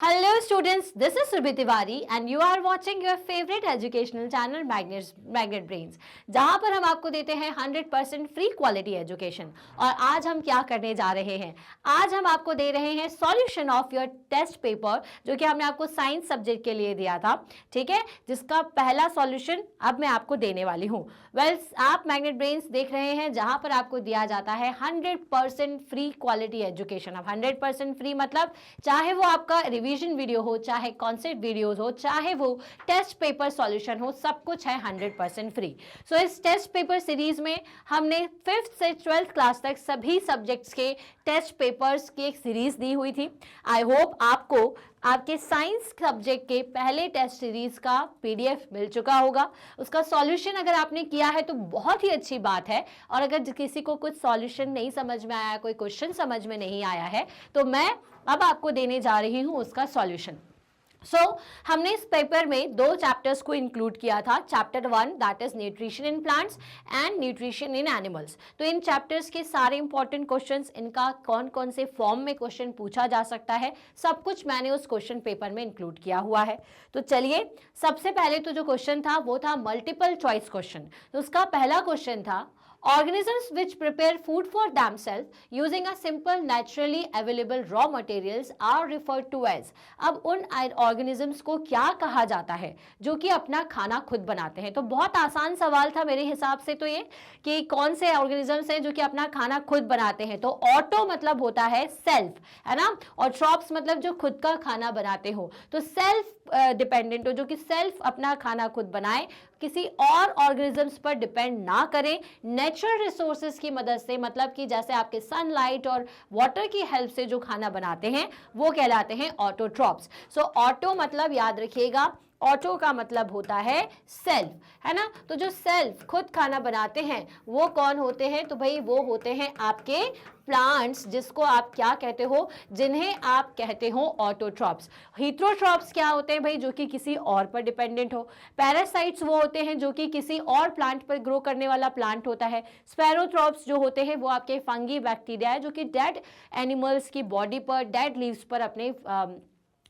Hello students, this is Surbhi Tiwari and you are watching your favorite educational channel Magnet Brains, जहां पर हम आपको देते हैं 100% फ्री क्वालिटी एजुकेशन। और आज हम क्या करने जा रहे हैं, आज हम आपको दे रहे हैं solution of your test paper, जो कि हमने आपको साइंस सब्जेक्ट के लिए दिया था, ठीक है, जिसका पहला सॉल्यूशन अब मैं आपको देने वाली हूँ। आप मैग्नेट ब्रेन्स देख रहे हैं, जहां पर आपको दिया जाता है 100% फ्री क्वालिटी एजुकेशन। अब 100% फ्री मतलब चाहे वो आपका रिवीजन वीडियो हो, चाहे कॉन्सेप्ट वीडियोस हो, चाहे वो टेस्ट पेपर सॉल्यूशन हो, सब कुछ है 100% फ्री। सो इस टेस्ट पेपर सीरीज में हमने 5th से 12th क्लास तक सभी सब्जेक्ट्स के टेस्ट पेपर्स की एक सीरीज दी हुई थी। आई होप आपको आपके साइंस सब्जेक्ट के पहले टेस्ट सीरीज का पीडीएफ मिल चुका होगा। उसका सॉल्यूशन अगर आपने किया है तो बहुत ही अच्छी बात है, और अगर किसी को कुछ सॉल्यूशन नहीं समझ में आया, कोई क्वेश्चन समझ में नहीं आया है, तो मैं अब आपको देने जा रही हूं उसका सॉल्यूशन। हमने इस पेपर में 2 चैप्टर्स को इंक्लूड किया था। Chapter 1 that is nutrition in plants and nutrition in animals. तो इन चैप्टर्स के सारे इंपॉर्टेंट क्वेश्चंस, इनका कौन कौन से फॉर्म में क्वेश्चन पूछा जा सकता है, सब कुछ मैंने उस क्वेश्चन पेपर में इंक्लूड किया हुआ है। तो चलिए, सबसे पहले तो जो क्वेश्चन था वो था मल्टीपल चॉइस क्वेश्चन। तो उसका पहला क्वेश्चन था, organisms which prepare food for themselves using a simple naturally available raw materials are referred to as। अब उन organisms को क्या कहा जाता है जो कि अपना खाना खुद बनाते हैं? तो बहुत आसान सवाल था मेरे हिसाब से तो ये, कि कौन से organisms हैं जो कि अपना खाना खुद बनाते हैं। तो ऑटो मतलब होता है सेल्फ, है ना, और ट्रॉप्स मतलब जो खुद का खाना बनाते हो। तो सेल्फ डिपेंडेंट हो, जो कि सेल्फ अपना खाना खुद बनाए, किसी और ऑर्गेनिजम्स पर डिपेंड ना करें, नेचुरल रिसोर्सेज की मदद से, मतलब कि जैसे आपके सनलाइट और वाटर की हेल्प से जो खाना बनाते हैं वो कहलाते हैं ऑटोट्रॉप्स। सो ऑटो मतलब याद रखिएगा, ऑटो का मतलब होता है सेल्फ, है ना। तो जो सेल्फ खुद खाना बनाते हैं वो कौन होते हैं? तो भाई वो होते हैं आपके प्लांट्स, जिसको आप क्या कहते हो, जिन्हें आप कहते हो ऑटोट्रॉप्स। हीट्रोट्रॉप्स क्या होते हैं भाई? जो कि किसी और पर डिपेंडेंट हो। पैरासाइट्स वो होते हैं जो कि किसी और प्लांट पर ग्रो करने वाला प्लांट होता है। स्पैरोट्रॉप्स जो होते हैं वो आपके फंगी बैक्टीरिया है, जो कि डेड एनिमल्स की बॉडी पर, डेड लीव्स पर अपने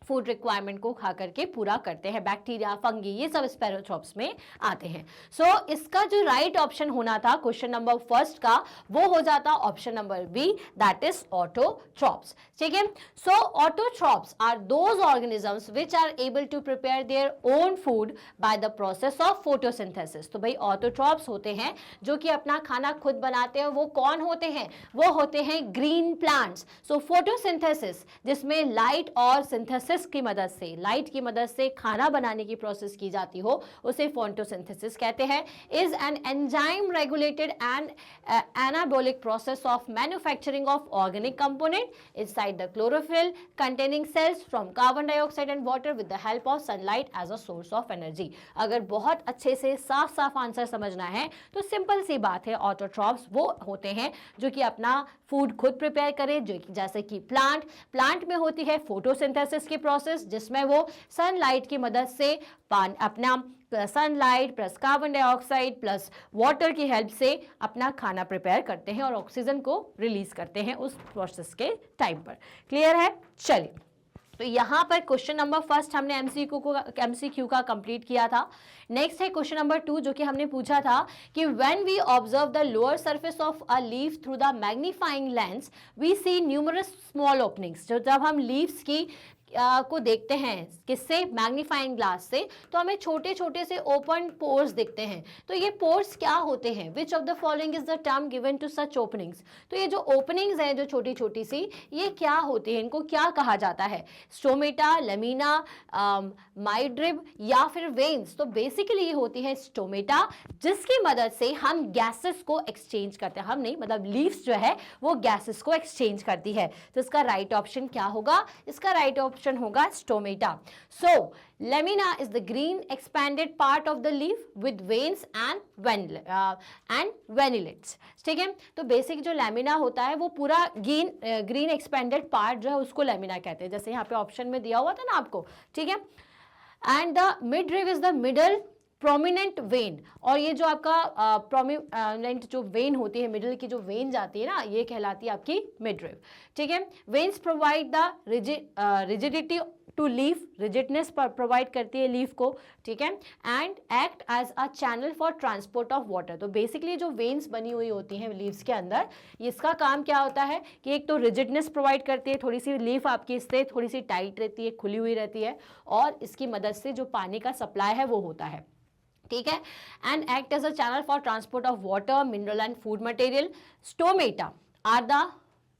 फूड रिक्वायरमेंट को खा करके पूरा करते हैं। बैक्टीरिया, फंगी, ये सब स्पैरोट्रॉप्स में आते हैं। सो इसका जो राइट ऑप्शन होना था क्वेश्चन नंबर फर्स्ट का, वो हो जाता option number B, that is autotrophs. ठीक है। So autotrophs are those organisms which are able to prepare their own food by the process of photosynthesis. तो भाई ऑटोट्रॉप्स होते हैं जो कि अपना खाना खुद बनाते हैं। वो कौन होते हैं? वो होते हैं ग्रीन प्लांट्स। सो फोटोसिंथेसिस, जिसमें लाइट और सिंथेसिस की मदद से, लाइट की मदद से खाना बनाने की प्रोसेस की जाती हो, उसे फोटोसिंथेसिस कहते हैं। Is an enzyme regulated and anabolic process of manufacturing of organic component inside the chlorophyll containing cells from carbon dioxide and water with the help of sunlight as a source of energy. अगर बहुत अच्छे से साफ साफ answer समझना है तो simple सी बात है, ऑटोट्रॉप्स वो होते हैं जो कि अपना फूड खुद प्रिपेयर करें, जो जैसे कि प्लांट में होती है फोटोसिंथेसिस की प्रोसेस, जिसमें वो सनलाइट की मदद से अपना sunlight plus carbon dioxide plus water की हेल्प से अपना खाना प्रिपेयर करते हैं और ऑक्सीजन को रिलीज करते हैं उस प्रोसेस के टाइम पर। क्लियर है? चलिए, तो यहाँ पर क्वेश्चन नंबर फर्स्ट हमने एमसीक्यू का कंप्लीट किया था। नेक्स्ट है क्वेश्चन नंबर 2, जो कि हमने पूछा था कि when we observe the lower surface of a leaf through the magnifying lens we see numerous small openings. जो जब हम लीव्स की को देखते हैं किससे? मैग्नीफाइंग ग्लास से, तो हमें छोटे छोटे से ओपन पोर्स दिखते हैं। तो ये पोर्स क्या होते हैं? Which of the following is the term given to such openings? तो ये जो ओपनिंग्स हैं, जो छोटी छोटी सी, ये क्या होती है? इनको क्या कहा जाता है? स्टोमेटा, लेमिना, माइड्रिब या फिर वेन्स? तो बेसिकली ये होती है स्टोमेटा, जिसकी मदद से हम गैसेस को एक्सचेंज करते हैं। हम नहीं, मतलब लीव्स जो है वो गैसेस को एक्सचेंज करती है। तो इसका राइट ऑप्शन क्या होगा? इसका राइट ऑप्शन होगा stomata. So lamina is the green expanded part of the leaf with veins and veinlets. ठीक है। तो बेसिक जो लेमिना होता है वो पूरा ग्रीन एक्सपैंडेड पार्ट जो है उसको लेमिना कहते हैं, जैसे यहाँ पे ऑप्शन में दिया हुआ था ना आपको। ठीक है। And the midrib is the middle prominent when, और ये जो आपका प्रोमिनेंट जो वेन होती है, मिडिल की जो वेन जाती है ना, ये कहलाती है आपकी मिडरिव, ठीक है। Veins provide the rigidity to leaf, rigidness provide करती है लीफ को, ठीक है, and act as a channel for transport of water. तो बेसिकली जो वेन्स बनी हुई होती हैं लीव्स के अंदर, इसका काम क्या होता है कि एक तो रिजिडनेस प्रोवाइड करती है, थोड़ी सी लीफ आपकी इससे थोड़ी सी टाइट रहती है, खुली हुई रहती है, और इसकी मदद से जो पानी का सप्लाई है वो होता है, ठीक है, and act as a channel for transport of water, mineral and food material. Stomata are the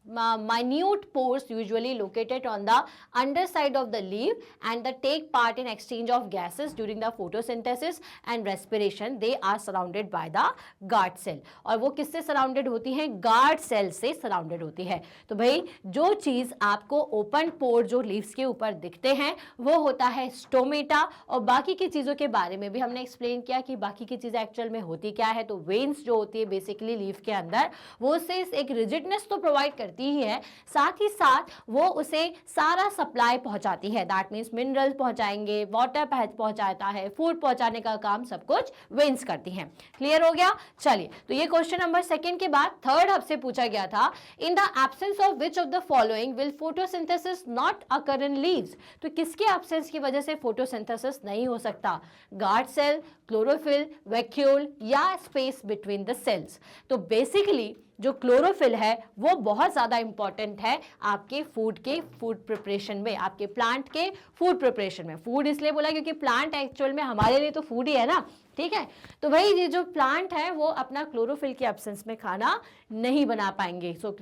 minute pores usually located on the underside of the leaf and they take part in exchange of gases during the photosynthesis and respiration. They are surrounded by the guard cell, और वो किससे surrounded होती हैं? Guard cell से surrounded होती है। तो भाई जो चीज आपको ओपन पोर जो लीव्स के ऊपर दिखते हैं वो होता है स्टोमेटा, और बाकी की चीजों के बारे में भी हमने एक्सप्लेन किया कि बाकी की चीजें एक्चुअल में होती क्या है। तो वेन्स जो होती है बेसिकली लीफ के अंदर, वो उसे एक रिजिडनेस तो प्रोवाइड करती ही है, साथ ही साथ वो उसे सारा सप्लाई पहुंचाती है। दैट मींस मिनरल्स पहुंचाएंगे, वाटर पहुंचाता है, फूड पहुंचाने का काम सब कुछ वेन्स करती हैं। क्लियर हो गया? चलिए, तो ये क्वेश्चन नंबर 2 के बाद 3rd आपसे पूछा गया था, in the absence of which of the following will photosynthesis not occur in leaves. तो किसके एब्सेंस की वजह से फोटोसिंथेसिस नहीं हो सकता? गार्ड सेल, क्लोरोफिल, वैक्यूल या स्पेस बिटवीन द सेल्स। तो बेसिकली जो क्लोरोफिल है वो बहुत ज़्यादा इंपॉर्टेंट है आपके फूड प्रिपरेशन में, आपके प्लांट के फूड प्रिपरेशन में। फूड इसलिए बोला क्योंकि प्लांट एक्चुअल में हमारे लिए तो फूड ही है ना, ठीक है। तो भाई ये जो प्लांट है वो अपना क्लोरोफिल के एब्सेंस में खाना नहीं बना पाएंगे। सो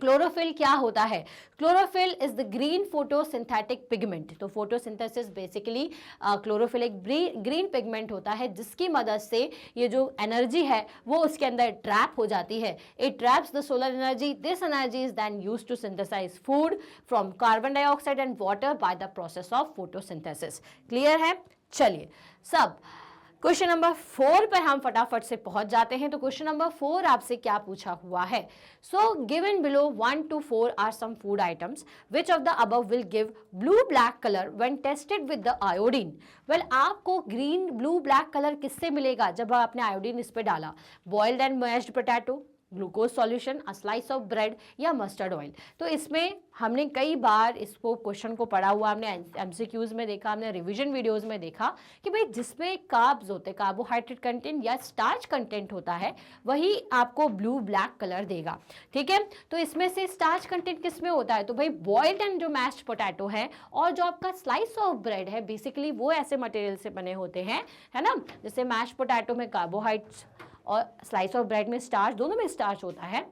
क्लोरोफिल क्या होता है? Chlorophyll is the green photosynthetic pigment. तो फोटोसिंथेसिस बेसिकली क्लोरोफिल एक ग्रीन पिगमेंट होता है जिसकी मदद से ये जो एनर्जी है वो उसके अंदर ट्रैप हो जाती है। It traps the solar energy. This energy is then used to synthesise food from carbon dioxide and water by the process of photosynthesis. Clear है? चलिए, सब क्वेश्चन नंबर 4 पर हम फटाफट से पहुंच जाते हैं। तो क्वेश्चन नंबर 4 आपसे क्या पूछा हुआ है? So given below 1 to 4 are some food items which of the above will give blue black colour when tested with the iodine. Well, आपको ग्रीन ब्लू ब्लैक कलर किससे मिलेगा जब आपने आयोडीन इस पे डाला? Boiled and mashed potato, glucose solution, a slice of bread या mustard oil. तो इसमें हमने कई बार इसको क्वेश्चन को पढ़ा हुआ, हमने एमसीक्यूज में देखा, हमने रिवीजन वीडियोस में देखा कि भाई जिसमें कार्ब्स होते, कार्बोहाइड्रेट कंटेंट या स्टार्च कंटेंट होता है, वही आपको ब्लू ब्लैक कलर देगा, ठीक है। तो इसमें से स्टार्च कंटेंट किस में होता है? तो भाई बॉइल्ड एंड जो मैश्ड पोटैटो है और जो आपका स्लाइस ऑफ ब्रेड है, बेसिकली वो ऐसे मटेरियल से बने होते हैं, है ना। जैसे मैश्ड पोटैटो में कार्बोहाइड्रेट्स और स्लाइस ऑफ ब्रेड में स्टार्च, दोनों में स्टार्च होता है।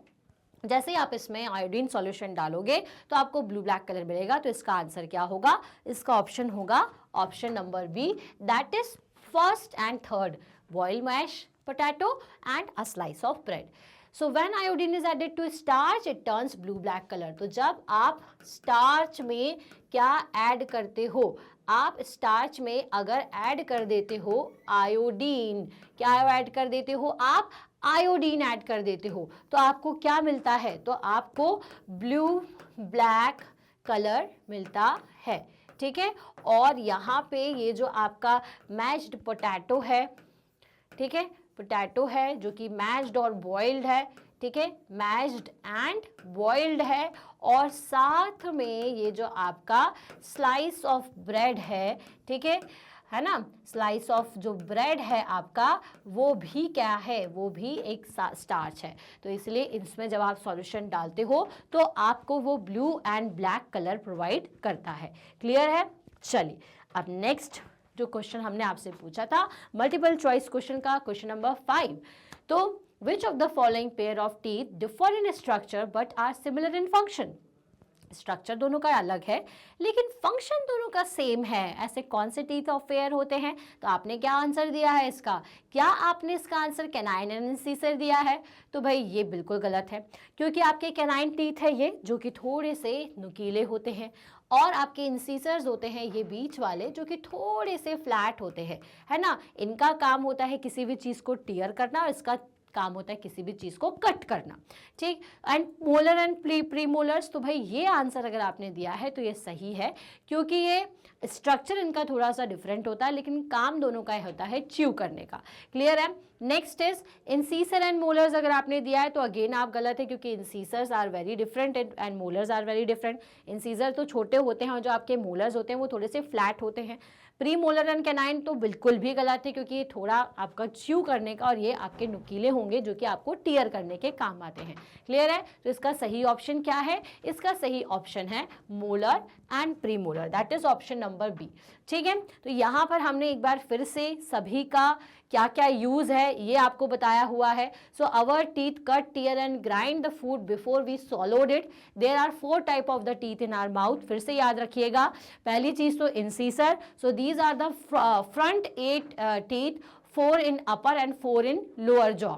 जैसे ही आप इसमें आयोडीन सॉल्यूशन डालोगे तो आपको ब्लू ब्लैक कलर मिलेगा। तो इसका आंसर क्या होगा? इसका ऑप्शन होगा option number B, that is 1st and 3rd, boiled mash potato and a slice of bread. So when iodine is added to starch it turns blue black colour. तो जब आप स्टार्च में क्या add करते हो? आप starch में अगर ऐड कर देते हो आयोडीन, क्या ऐड कर देते हो आप? आयोडीन ऐड कर देते हो, तो आपको क्या मिलता है? तो आपको ब्लू ब्लैक कलर मिलता है, ठीक है। और यहाँ पे ये जो आपका मैश्ड पोटैटो है, ठीक है, पोटैटो है जो कि मैश्ड और बॉइल्ड है, ठीक है, मैश्ड एंड बॉइल्ड है, और साथ में ये जो आपका स्लाइस ऑफ ब्रेड है, ठीक है ना, स्लाइस ऑफ जो ब्रेड है आपका, वो भी क्या है? वो भी एक स्टार्च है। तो इसलिए इसमें जब आप सॉल्यूशन डालते हो तो आपको वो blue and black colour provide करता है। क्लियर है? चलिए, अब नेक्स्ट जो क्वेश्चन हमने आपसे पूछा था मल्टीपल चॉइस क्वेश्चन का, क्वेश्चन नंबर 5। तो which of the following pair of teeth differ in structure but are similar in function? Structure दोनों का अलग है लेकिन फंक्शन दोनों का सेम है। ऐसे कौन से टीथ ऑफ पेयर होते हैं? तो आपने क्या आंसर दिया है इसका? क्या आपने इसका आंसर कैनाइन एंड इंसीसर दिया है? तो भाई ये बिल्कुल गलत है, क्योंकि आपके कैनाइन टीथ है ये जो कि थोड़े से नुकीले होते हैं, और आपके इंसीसर्स होते हैं ये बीच वाले जो कि थोड़े से फ्लैट होते हैं, है ना। इनका काम होता है किसी भी चीज़ को टीयर करना और इसका काम होता है किसी भी चीज़ को कट करना, ठीक। And molar and pre molars, तो भाई ये आंसर अगर आपने दिया है तो ये सही है, क्योंकि ये स्ट्रक्चर इनका थोड़ा सा डिफरेंट होता है, लेकिन काम दोनों का होता है च्यू करने का। क्लियर है? Next is incisor and molars. अगर आपने दिया है तो अगेन आप गलत है, क्योंकि incisors are very different and molars are very different. Incisor तो छोटे होते हैं और जो आपके मोलर्स होते हैं वो थोड़े से फ्लैट होते हैं। प्री मोलर एंड कैनाइन तो बिल्कुल भी गलत है, क्योंकि ये थोड़ा आपका च्यू करने का और ये आपके नुकीले होंगे जो कि आपको टीयर करने के काम आते हैं। क्लियर है? तो इसका सही ऑप्शन क्या है? इसका सही ऑप्शन है molar and premolar, that is option number B. ठीक है, तो यहाँ पर हमने एक बार फिर से सभी का क्या क्या यूज है ये आपको बताया हुआ है। So our teeth cut, tear and grind the food before we swallowed it. There are 4 type of the teeth in our mouth. फिर से याद रखिएगा, पहली चीज तो incisor, so these are the front 8 teeth, 4 in upper and 4 in lower jaw.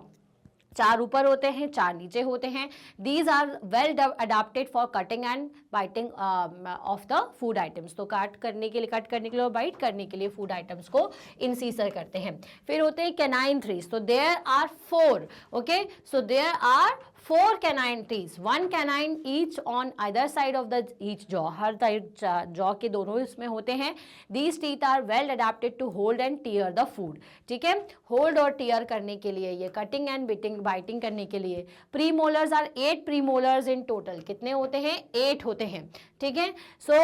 4 ऊपर होते हैं, 4 नीचे होते हैं। These are well adapted for cutting and biting of the food items. तो कट करने के लिए और बाइट करने के लिए फूड आइटम्स को इंसीसर करते हैं। फिर होते हैं कैनाइन ट्रीज, तो there are 4, okay, so there are 4 canine teeth, 1 canine each on either side of the each jaw, her side jaw के दोनों इसमें होते हैं। These teeth are well adapted to hold and tear the food, ठीक है, hold और tier करने के लिए, ये कटिंग एंड बाइटिंग करने के लिए। Premolars are 8 premolars in total, कितने होते हैं? 8 होते हैं, ठीक है। So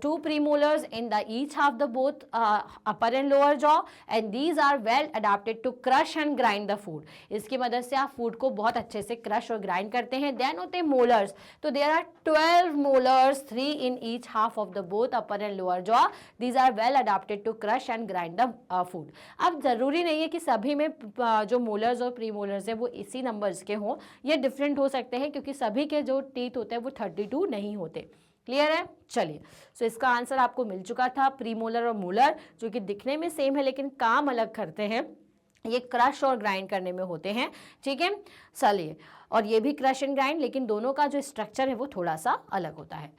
2 premolars in the each half the both upper and lower jaw and these are well adapted to crush and grind the food. इसकी मदद से आप फूड को बहुत अच्छे से क्रश और ग्राइंड करते हैं। देन होते हैं मोलर्स, तो there are 12 molars, 3 in each half of the both upper and lower jaw. These are well adapted to crush and grind the food. अब जरूरी नहीं है कि सभी में जो मोलर्स और प्री मोलर्स है वो इसी नंबर्स के हों, ये डिफरेंट हो सकते हैं, क्योंकि सभी के जो टीथ होते हैं वो 32 नहीं होते। क्लियर है? चलिए, सो इसका आंसर आपको मिल चुका था, प्रीमोलर और मोलर, जो कि दिखने में सेम है लेकिन काम अलग करते हैं। ये क्रश और ग्राइंड करने में होते हैं, ठीक है। चलिए, और ये भी क्रश एंड ग्राइंड, लेकिन दोनों का जो स्ट्रक्चर है वो थोड़ा सा अलग होता है।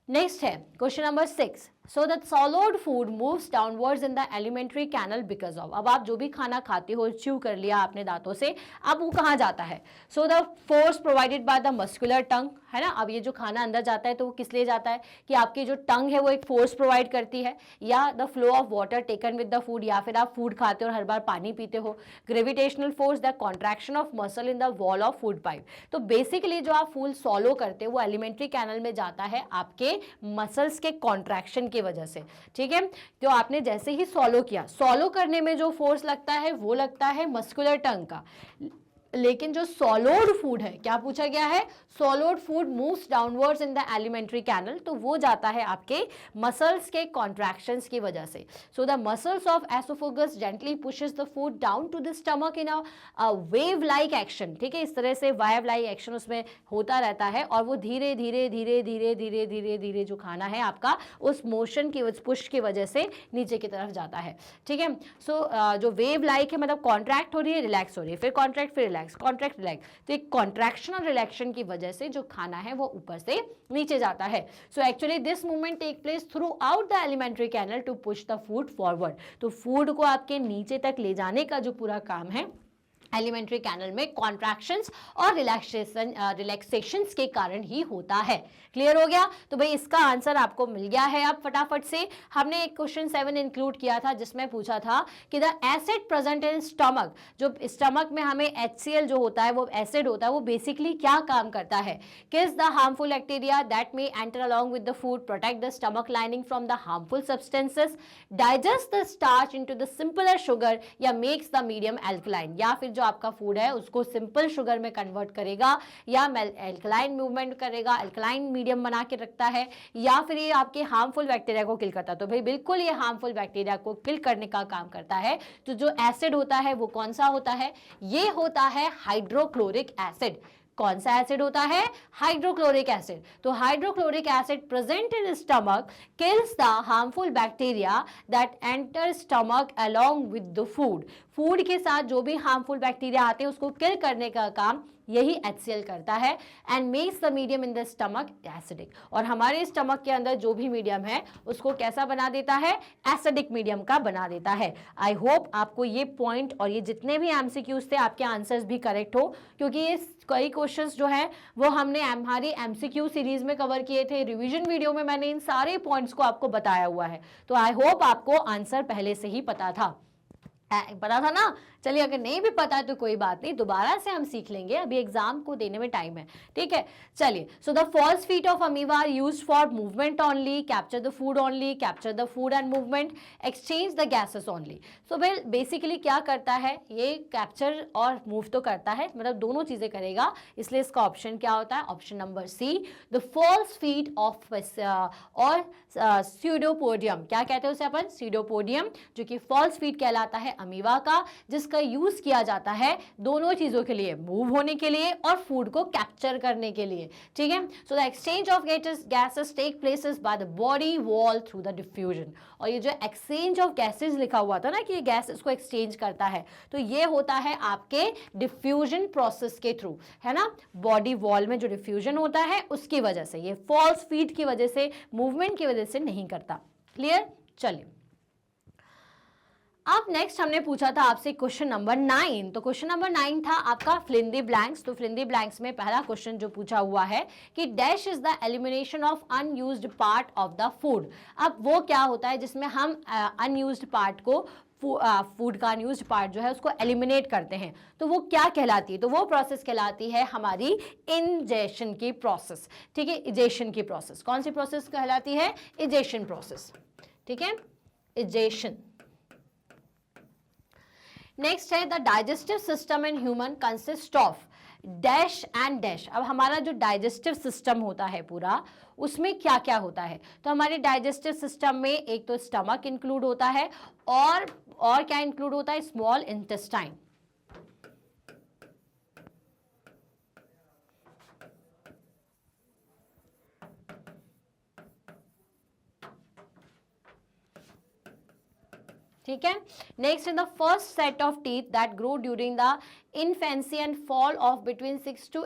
नेक्स्ट है question number 6। So that solid food moves downwards in the alimentary canal because of. अब आप जो भी खाना खाते हो, च्यू कर लिया आपने दांतों से, अब वो कहाँ जाता है? So the force provided by the muscular tongue, है ना। अब ये जो खाना अंदर जाता है तो वो किस लिए जाता है? कि आपकी जो टंग है वो एक फोर्स प्रोवाइड करती है, या the flow of water taken with the food, या फिर आप फूड खाते हो और हर बार पानी पीते हो। Gravitational force, the contraction of muscle in the wall of food pipe. तो बेसिकली जो आप फूड सॉलो करते हो वो एलिमेंट्री कैनल में जाता है आपके मसल्स के कॉन्ट्रैक्शन की वजह से, ठीक है। तो आपने जैसे ही सॉलो किया, सॉलो करने में जो फोर्स लगता है वो लगता है मस्कुलर टंग का, लेकिन जो सॉलिड फूड है, क्या पूछा गया है? Solid food moves downwards in the alimentary canal, तो वो जाता है आपके मसल्स के कॉन्ट्रैक्शंस की वजह से। So the muscles of oesophagus gently pushes the food down to the stomach in a wave like action, ठीक है। इस तरह से वेव लाइक एक्शन उसमें होता रहता है, और वो धीरे धीरे धीरे धीरे धीरे धीरे धीरे जो खाना है आपका उस मोशन की, उस पुश की वजह से नीचे की तरफ जाता है, ठीक है। सो जो वेव लाइक है, मतलब कॉन्ट्रैक्ट हो रही है, रिलैक्स हो रही है, फिर कॉन्ट्रैक्ट, फिर कॉन्ट्रैक्ट, रिलैक्स। तो एक कॉन्ट्रैक्शन और रिलैक्शन की वजह से जो खाना है वो ऊपर से नीचे जाता है। So actually this movement take place throughout the alimentary canal to push the food forward. तो फूड को आपके नीचे तक ले जाने का जो पूरा काम है एलिमेंट्री कैनल में कॉन्ट्रैक्शंस और रिलैक्सेशंस के कारण ही होता है। क्लियर हो गया? तो भाई इसका आंसर आपको मिल गया है। अब फटाफट से हमने एक क्वेश्चन 7 इंक्लूड किया था जिसमें पूछा था कि the acid present in stomach, जो स्टमक में हमें HCl जो होता है वो एसिड होता है, वो बेसिकली क्या काम करता है? किस the harmful bacteria that may enter along with the food, protect the stomach lining from the harmful substances, digest the starch into the simpler sugar, या मेक्स द मीडियम एल्कलाइन। या फिर जो आपका फूड है उसको सिंपल शुगर में convert करेगा, या एल्कलाइन मूवमेंट करेगा, एल्कलाइन मीडियम बना के रखता है, या फिर ये आपके हार्मफुल बैक्टीरिया को किल करता है। तो भाई बिल्कुल ये हार्मफुल बैक्टीरिया को किल करने का काम करता है। तो जो एसिड होता है वो कौन सा होता है? ये होता है हाइड्रोक्लोरिक एसिड। कौन सा एसिड होता है? Hydrochloric acid. तो hydrochloric acid present in stomach kills the harmful bacteria that enter stomach along with the food. Food के साथ जो भी हार्मफुल बैक्टीरिया आते हैं उसको किल करने का काम यही HCl करता है and makes the medium in the stomach acidic, और हमारे स्टमक के अंदर जो भी मीडियम है उसको कैसा बना देता है, एसिडिक मीडियम का बना देता है। आई होप आपको ये पॉइंट और ये जितने भी MCQs थे आपके आंसर्स भी करेक्ट हो, क्योंकि ये कई क्वेश्चंस जो है वो हमने हमारी MCQ सीरीज में कवर किए थे, रिवीजन वीडियो में मैंने इन सारे पॉइंट्स को आपको बताया हुआ है, तो आई होप आपको आंसर पहले से ही पता था ना। चलिए अगर नहीं भी पता है तो कोई बात नहीं, दोबारा से हम सीख लेंगे, अभी एग्जाम को देने में टाइम है, ठीक है। चलिए, so the false feet of amoeba are used for movement only, capture the food only, capture the food and movement, exchange the gases only. So well basically क्या करता है ये, कैप्चर और मूव तो करता है, मतलब दोनों चीजें करेगा, इसलिए इसका ऑप्शन क्या होता है, option number C, the false feet of और स्यूडोपोडियम, क्या कहते हैं उसे अपन, स्यूडोपोडियम, जो कि फॉल्स फीट कहलाता है अमीबा का, जिसका यूज किया जाता है दोनों चीजों के लिए, मूव होने के लिए और फूड को कैप्चर करने के लिए, ठीक है। So the exchange of gases take places by the body wall through the diffusion, और ये जो एक्सचेंज ऑफ गैसेस लिखा हुआ था ना कि ये गैस इसको एक्सचेंज करता है, तो ये होता है आपके डिफ्यूजन प्रोसेस के थ्रू, है ना, बॉडी वॉल में जो डिफ्यूजन होता है उसकी वजह से, ये फॉल्स फीट की वजह से, मूवमेंट की वजह से नहीं करता। क्लियर। चलिए अब नेक्स्ट हमने पूछा था आपसे क्वेश्चन नंबर 9, तो क्वेश्चन नंबर 9 था आपका फिल इन द ब्लैंक्स। तो फिल इन द ब्लैंक्स में पहला क्वेश्चन जो पूछा हुआ है कि dash is the elimination of unused part of the food. अब वो क्या होता है जिसमें हम अनयूज्ड पार्ट को, फूड का अनयूज्ड पार्ट जो है उसको एलिमिनेट करते हैं, तो वो क्या कहलाती है, तो वो प्रोसेस कहलाती है हमारी इंजेशन की प्रोसेस, ठीक है, इजेशन की प्रोसेस। कौन सी प्रोसेस कहलाती है, इजेशन प्रोसेस, ठीक है, इजेशन। नेक्स्ट है the digestive system in human consist of dash and dash. अब हमारा जो डाइजेस्टिव सिस्टम होता है पूरा, उसमें क्या क्या होता है, तो हमारे डाइजेस्टिव सिस्टम में एक तो स्टमक इंक्लूड होता है और क्या इंक्लूड होता है, स्मॉल इंटेस्टाइन, ठीक है। Next in the first set of teeth that grow during the infancy and fall off between 6 to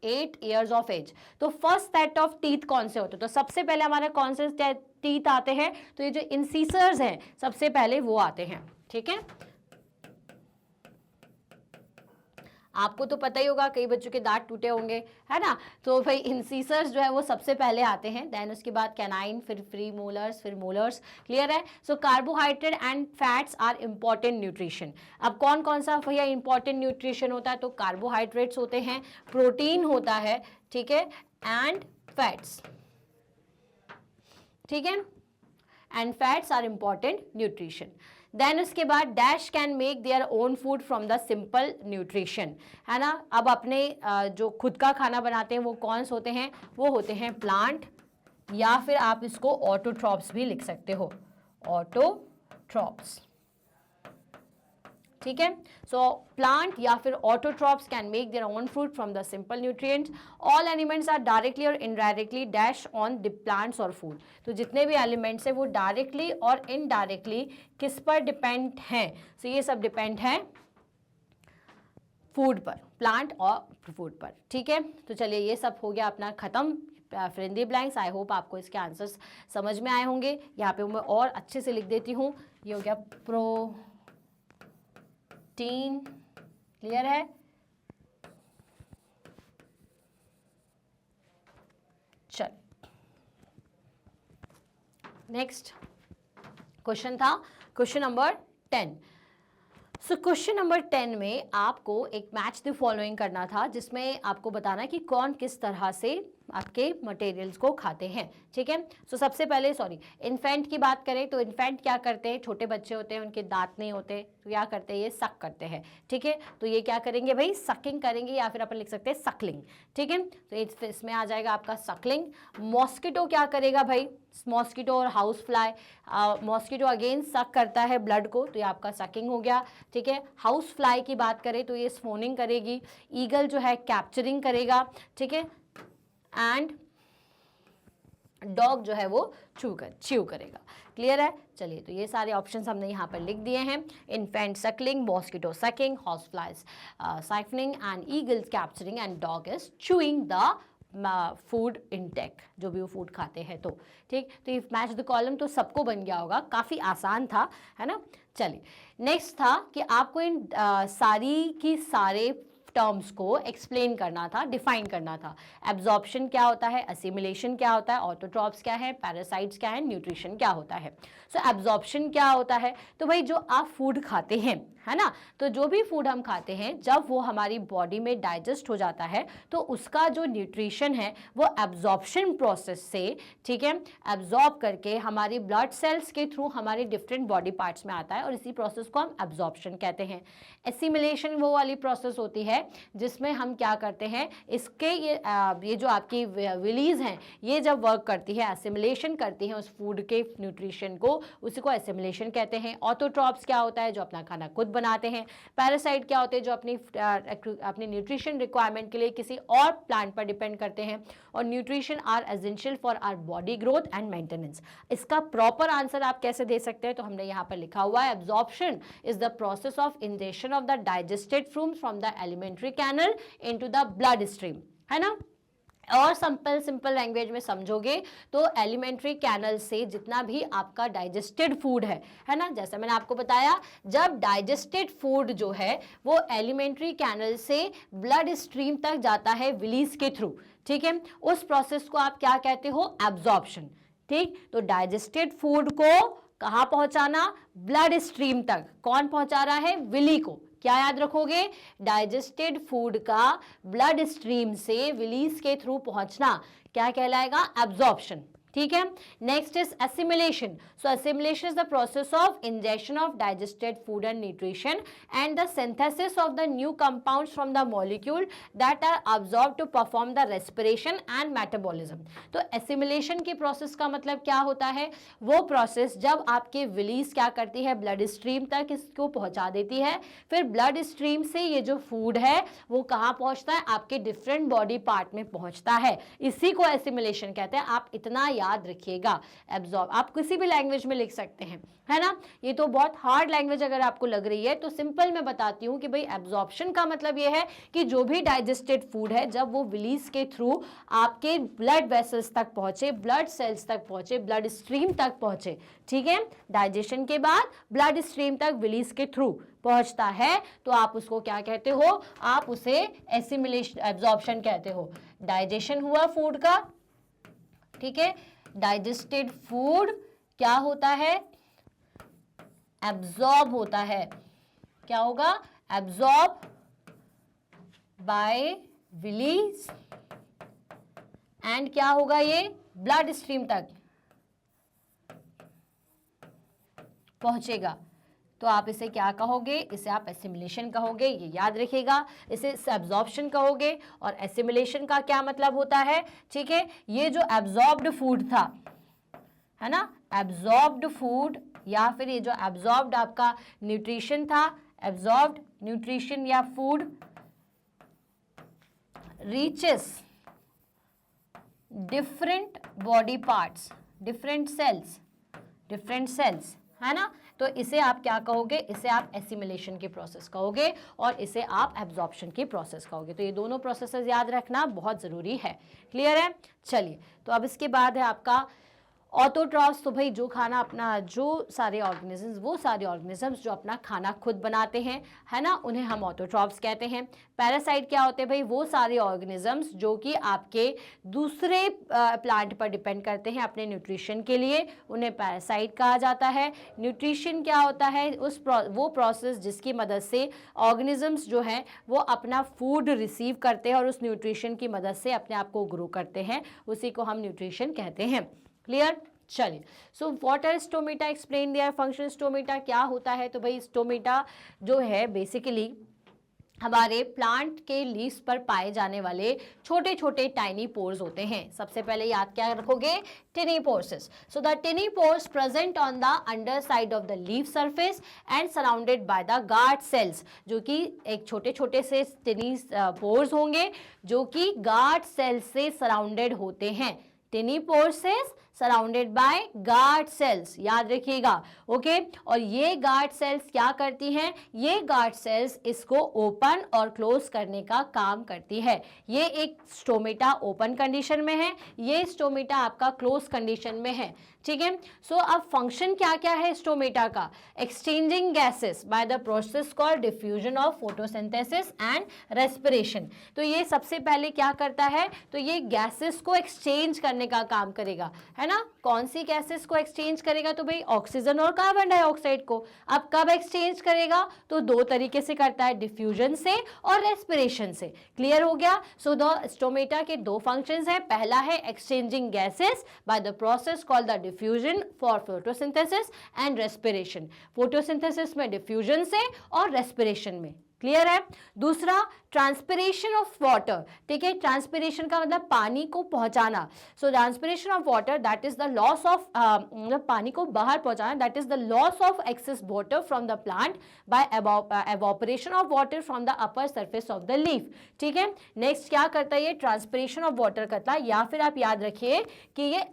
8 years of age. तो फर्स्ट सेट ऑफ टीथ कौन से होते हैं, तो सबसे पहले हमारे कौन से टीथ आते हैं, तो ये जो इंसीसर्स हैं सबसे पहले वो आते हैं, ठीक है। आपको तो पता ही होगा, कई बच्चों के दांत टूटे होंगे, है ना, तो भाई इंसीसर्स जो है वो सबसे पहले आते हैं, देन उसके बाद कैनाइन, फिर फ्री मोलर्स, फिर मोलर्स। क्लियर है। So carbohydrate and fats are important nutrition. अब कौन कौन सा भैया इंपॉर्टेंट न्यूट्रिशन होता है, तो कार्बोहाइड्रेट्स होते हैं, प्रोटीन होता है, ठीक है, एंड फैट्स, ठीक है, and fats are important nutrition. Then उसके बाद dash can make their own food from the simple nutrition, है ना। अब अपने जो खुद का खाना बनाते हैं वो कौन से होते हैं, वो होते हैं प्लांट, या फिर आप इसको ऑटोट्रॉप्स भी लिख सकते हो, ऑटोट्रॉप्स, ठीक है। सो प्लांट या फिर autotrophs can make their own food from the simple nutrients. All elements are directly और indirectly dash on the plants और फूड। तो जितने भी एलिमेंट्स हैं वो डायरेक्टली और इनडायरेक्टली किस पर डिपेंड हैं, सो ये सब डिपेंड है फूड पर, प्लांट और फूड पर, ठीक है। तो चलिए ये सब हो गया अपना खत्म fill in the blanks. I hope आपको इसके आंसर्स समझ में आए होंगे। यहाँ पे मैं और अच्छे से लिख देती हूँ, ये हो गया प्रोटीन, क्लियर है। चल नेक्स्ट क्वेश्चन था question number 10। So question number 10 में आपको एक मैच द फॉलोइंग करना था, जिसमें आपको बताना कि कौन किस तरह से आपके मटेरियल्स को खाते हैं, ठीक है। सो सबसे पहले इन्फेंट की बात करें तो इन्फेंट क्या करते हैं, छोटे बच्चे होते हैं, उनके दांत नहीं होते, तो क्या करते हैं, ये सक करते हैं, ठीक है। तो ये क्या करेंगे भाई, सकिंग करेंगे, या फिर अपन लिख सकते हैं सकलिंग, ठीक है। तो इसमें आ जाएगा आपका सकलिंग। मॉस्किटो क्या करेगा भाई, मॉस्किटो और हाउस फ्लाई, मॉस्किटो अगेन सक करता है ब्लड को, तो ये आपका सकिंग हो गया, ठीक है। हाउस फ्लाई की बात करें तो ये स्फोनिंग करेगी। ईगल जो है कैप्चरिंग करेगा, ठीक है। एंड डॉग जो है वो च्यू करेगा। क्लियर है? चलिए, तो ये सारे ऑप्शंस हमने यहाँ पर लिख दिए हैं। Infant suckling, mosquito sucking, horse flies siphoning and eagles capturing and dog is chewing the food intake, जो भी वो फूड खाते हैं। तो ठीक, तो ये मैच द कॉलम तो सबको बन गया होगा, काफ़ी आसान था, है ना। चलिए, नेक्स्ट था कि आपको इन सारी की सारे टर्म्स को एक्सप्लेन करना था, डिफाइन करना था। एब्जॉर्प्शन क्या होता है, असिमिलेशन क्या होता है, ऑटोट्रॉप्स क्या है, पैरासाइट्स क्या है, न्यूट्रिशन क्या होता है। सो एब्जॉर्प्शन क्या होता है, तो भाई जो आप फूड खाते हैं, है ना, तो जो भी फूड हम खाते हैं जब वो हमारी बॉडी में डाइजेस्ट हो जाता है तो उसका जो न्यूट्रिशन है वो एब्जॉर्प्शन प्रोसेस से, ठीक है, एब्जॉर्ब करके हमारी ब्लड सेल्स के थ्रू हमारे डिफरेंट बॉडी पार्ट्स में आता है और इसी प्रोसेस को हम एब्जॉर्प्शन कहते हैं। एसिमिलेशन वो वाली प्रोसेस होती है जिसमें हम क्या करते हैं, इसके ये जो आपकी विलीज हैं ये जब वर्क करती है, एसिमिलेशन करती हैं उस फूड के न्यूट्रिशन को, उसी को एसिमिलेशन कहते हैं। ऑटोट्रॉप्स क्या होता है, जो अपना खाना खुद बनाते हैं। पैरासाइट क्या होते हैं, जो अपनी न्यूट्रिशन रिक्वायरमेंट के लिए किसी और प्लांट पर डिपेंड करते हैं। और nutrition are essential for our body growth and maintenance. इसका प्रॉपर आंसर आप कैसे दे सकते हैं, तो हमने यहाँ पर लिखा हुआ है, absorption is the process of injection of the digested foods from the alimentary canal into the blood stream, है ना। और सिंपल लैंग्वेज में समझोगे तो एलिमेंट्री कैनल से जितना भी आपका डाइजेस्टेड फूड है ना, जैसे मैंने आपको बताया, जब डाइजेस्टेड फूड जो है वो एलिमेंट्री कैनल से ब्लड स्ट्रीम तक जाता है विलीज के थ्रू, ठीक है, उस प्रोसेस को आप क्या कहते हो, एब्जॉर्प्शन। ठीक, तो डाइजेस्टेड फूड को कहाँ पहुंचाना, ब्लड स्ट्रीम तक। कौन पहुंचा रहा है, विली को। क्या याद रखोगे, डाइजेस्टेड फूड का ब्लड स्ट्रीम से विलीज के थ्रू पहुंचना क्या कहलाएगा, एब्जॉर्प्शन। ठीक है, next is assimilation. So assimilation is the process of injection of digested food and nutrition and the synthesis of the new compounds from the molecule that are absorb to perform the respiration and metabolism. तो assimilation के process का मतलब क्या होता है, वो process जब आपके विलीज क्या करती है, ब्लड स्ट्रीम तक इसको पहुंचा देती है, फिर ब्लड स्ट्रीम से ये जो फूड है वो कहाँ पहुंचता है, आपके डिफरेंट बॉडी पार्ट में पहुंचता है। इसी को एसिमिलेशन कहते हैं। आप इतना याद रखिएगा। एब्जॉर्ब आप किसी भी लैंग्वेज में लिख सकते हैं, है ना। ये तो बहुत हार्ड लैंग्वेज अगर आपको लग रही है तो सिंपल मैं बताती हूँ कि भाई एब्जॉर्प्शन का मतलब ये है कि जो भी डाइजेस्टेड फूड है जब वो विलीज के थ्रू आपके ब्लड वेसल्स तक पहुंचे, ब्लड सेल्स तक पहुंचे, ब्लड स्ट्रीम तक पहुंचे, ठीक है, डाइजेशन के बाद ब्लड स्ट्रीम तक विलीज के थ्रू पहुंचता है, तो आप उसको क्या कहते हो, आप उसे एसिमिलेशन, एब्जॉर्प्शन कहते हो। डाइजेशन हुआ फूड का, ठीक है, डाइजेस्टेड फूड क्या होता है, एब्जॉर्ब होता है। क्या होगा, एब्जॉर्ब बाय विलीज एंड क्या होगा, ये ब्लड स्ट्रीम तक पहुंचेगा। तो आप इसे क्या कहोगे, इसे आप एसिमिलेशन कहोगे, ये याद रखिएगा। इसे एब्जॉर्प्शन कहोगे। और एसिमिलेशन का क्या मतलब होता है, ठीक है, ये जो एब्जॉर्ब्ड फूड था, है ना, एब्जॉर्ब्ड फूड या फिर ये जो एब्जॉर्ब्ड आपका न्यूट्रिशन था, एब्जॉर्ब्ड न्यूट्रिशन या food reaches different body parts, different cells, है ना। तो इसे आप क्या कहोगे, इसे आप एसिमिलेशन की प्रोसेस कहोगे और इसे आप एब्जॉर्प्शन की प्रोसेस कहोगे। तो ये दोनों प्रोसेसेस याद रखना बहुत ज़रूरी है। क्लियर है? चलिए, तो अब इसके बाद है आपका ऑटोट्रॉफ्स। तो भाई जो खाना अपना, जो सारे ऑर्गेनिजम्स, वो सारे ऑर्गेनिजम्स जो अपना खाना खुद बनाते हैं, है ना, उन्हें हम ऑटोट्रॉफ्स कहते हैं। पैरासाइट क्या होते हैं भाई, वो सारे ऑर्गेनिजम्स जो कि आपके दूसरे प्लांट पर डिपेंड करते हैं अपने न्यूट्रिशन के लिए, उन्हें पैरासाइट कहा जाता है। न्यूट्रिशन क्या होता है, वो प्रोसेस जिसकी मदद से ऑर्गेनिजम्स जो हैं वो अपना फूड रिसीव करते हैं और उस न्यूट्रिशन की मदद से अपने आप को ग्रो करते हैं, उसी को हम न्यूट्रिशन कहते हैं। क्लियर? चलिए, so what are stomata, explain their function. Stomata क्या होता है, तो भाई स्टोमेटा जो है बेसिकली हमारे प्लांट के लीव्स पर पाए जाने वाले छोटे छोटे टाइनी पोर्स होते हैं। सबसे पहले याद क्या रखोगे, टिनी pores. So the टिनी pores present on the under side of the leaf surface and surrounded by the guard cells, जो कि एक छोटे छोटे से टिनी पोर्स होंगे जो कि गार्ड सेल्स से सराउंडेड होते हैं। टिनी processes surrounded by guard cells, याद रखिएगा। ओके, और ये गार्ड सेल्स क्या करती हैं, ये गार्ड सेल्स इसको ओपन और क्लोज करने का काम करती है। ये एक स्टोमेटा ओपन कंडीशन में है, ये स्टोमेटा आपका क्लोज कंडीशन में है, ठीक है। सो अब फंक्शन क्या क्या है स्टोमेटा का, exchanging gases bye the process called diffusion of photosynthesis and respiration. तो ये सबसे पहले क्या करता है, तो ये गैसेस को एक्सचेंज करने का काम करेगा, है ना। कौन सी गैसेस को एक्सचेंज करेगा, तो भाई ऑक्सीजन और कार्बन डाइऑक्साइड को। अब कब एक्सचेंज करेगा, तो दो तरीके से करता है, डिफ्यूजन से और रेस्पिरेशन से। क्लियर हो गया। सो द स्टोमेटा के दो फंक्शंस है, पहला है exchanging gases bye the process called the diffusion for photosynthesis and respiration, photosynthesis में डिफ्यूजन से और रेस्पिरेशन में। क्लियर है। दूसरा ट्रांसपिरेशन ऑफ वाटर, ठीक है। ट्रांसपिरेशन का मतलब पानी को पहुंचाना। So transpiration of water that is the loss of, मतलब पानी को बाहर पहुंचाना, that is the loss of excess water from the plant by evaporation of water from the upper surface of the leaf, ठीक है। नेक्स्ट क्या करता है, ये ट्रांसपिरेशन ऑफ वाटर करता है, या फिर आप याद रखिए कि ये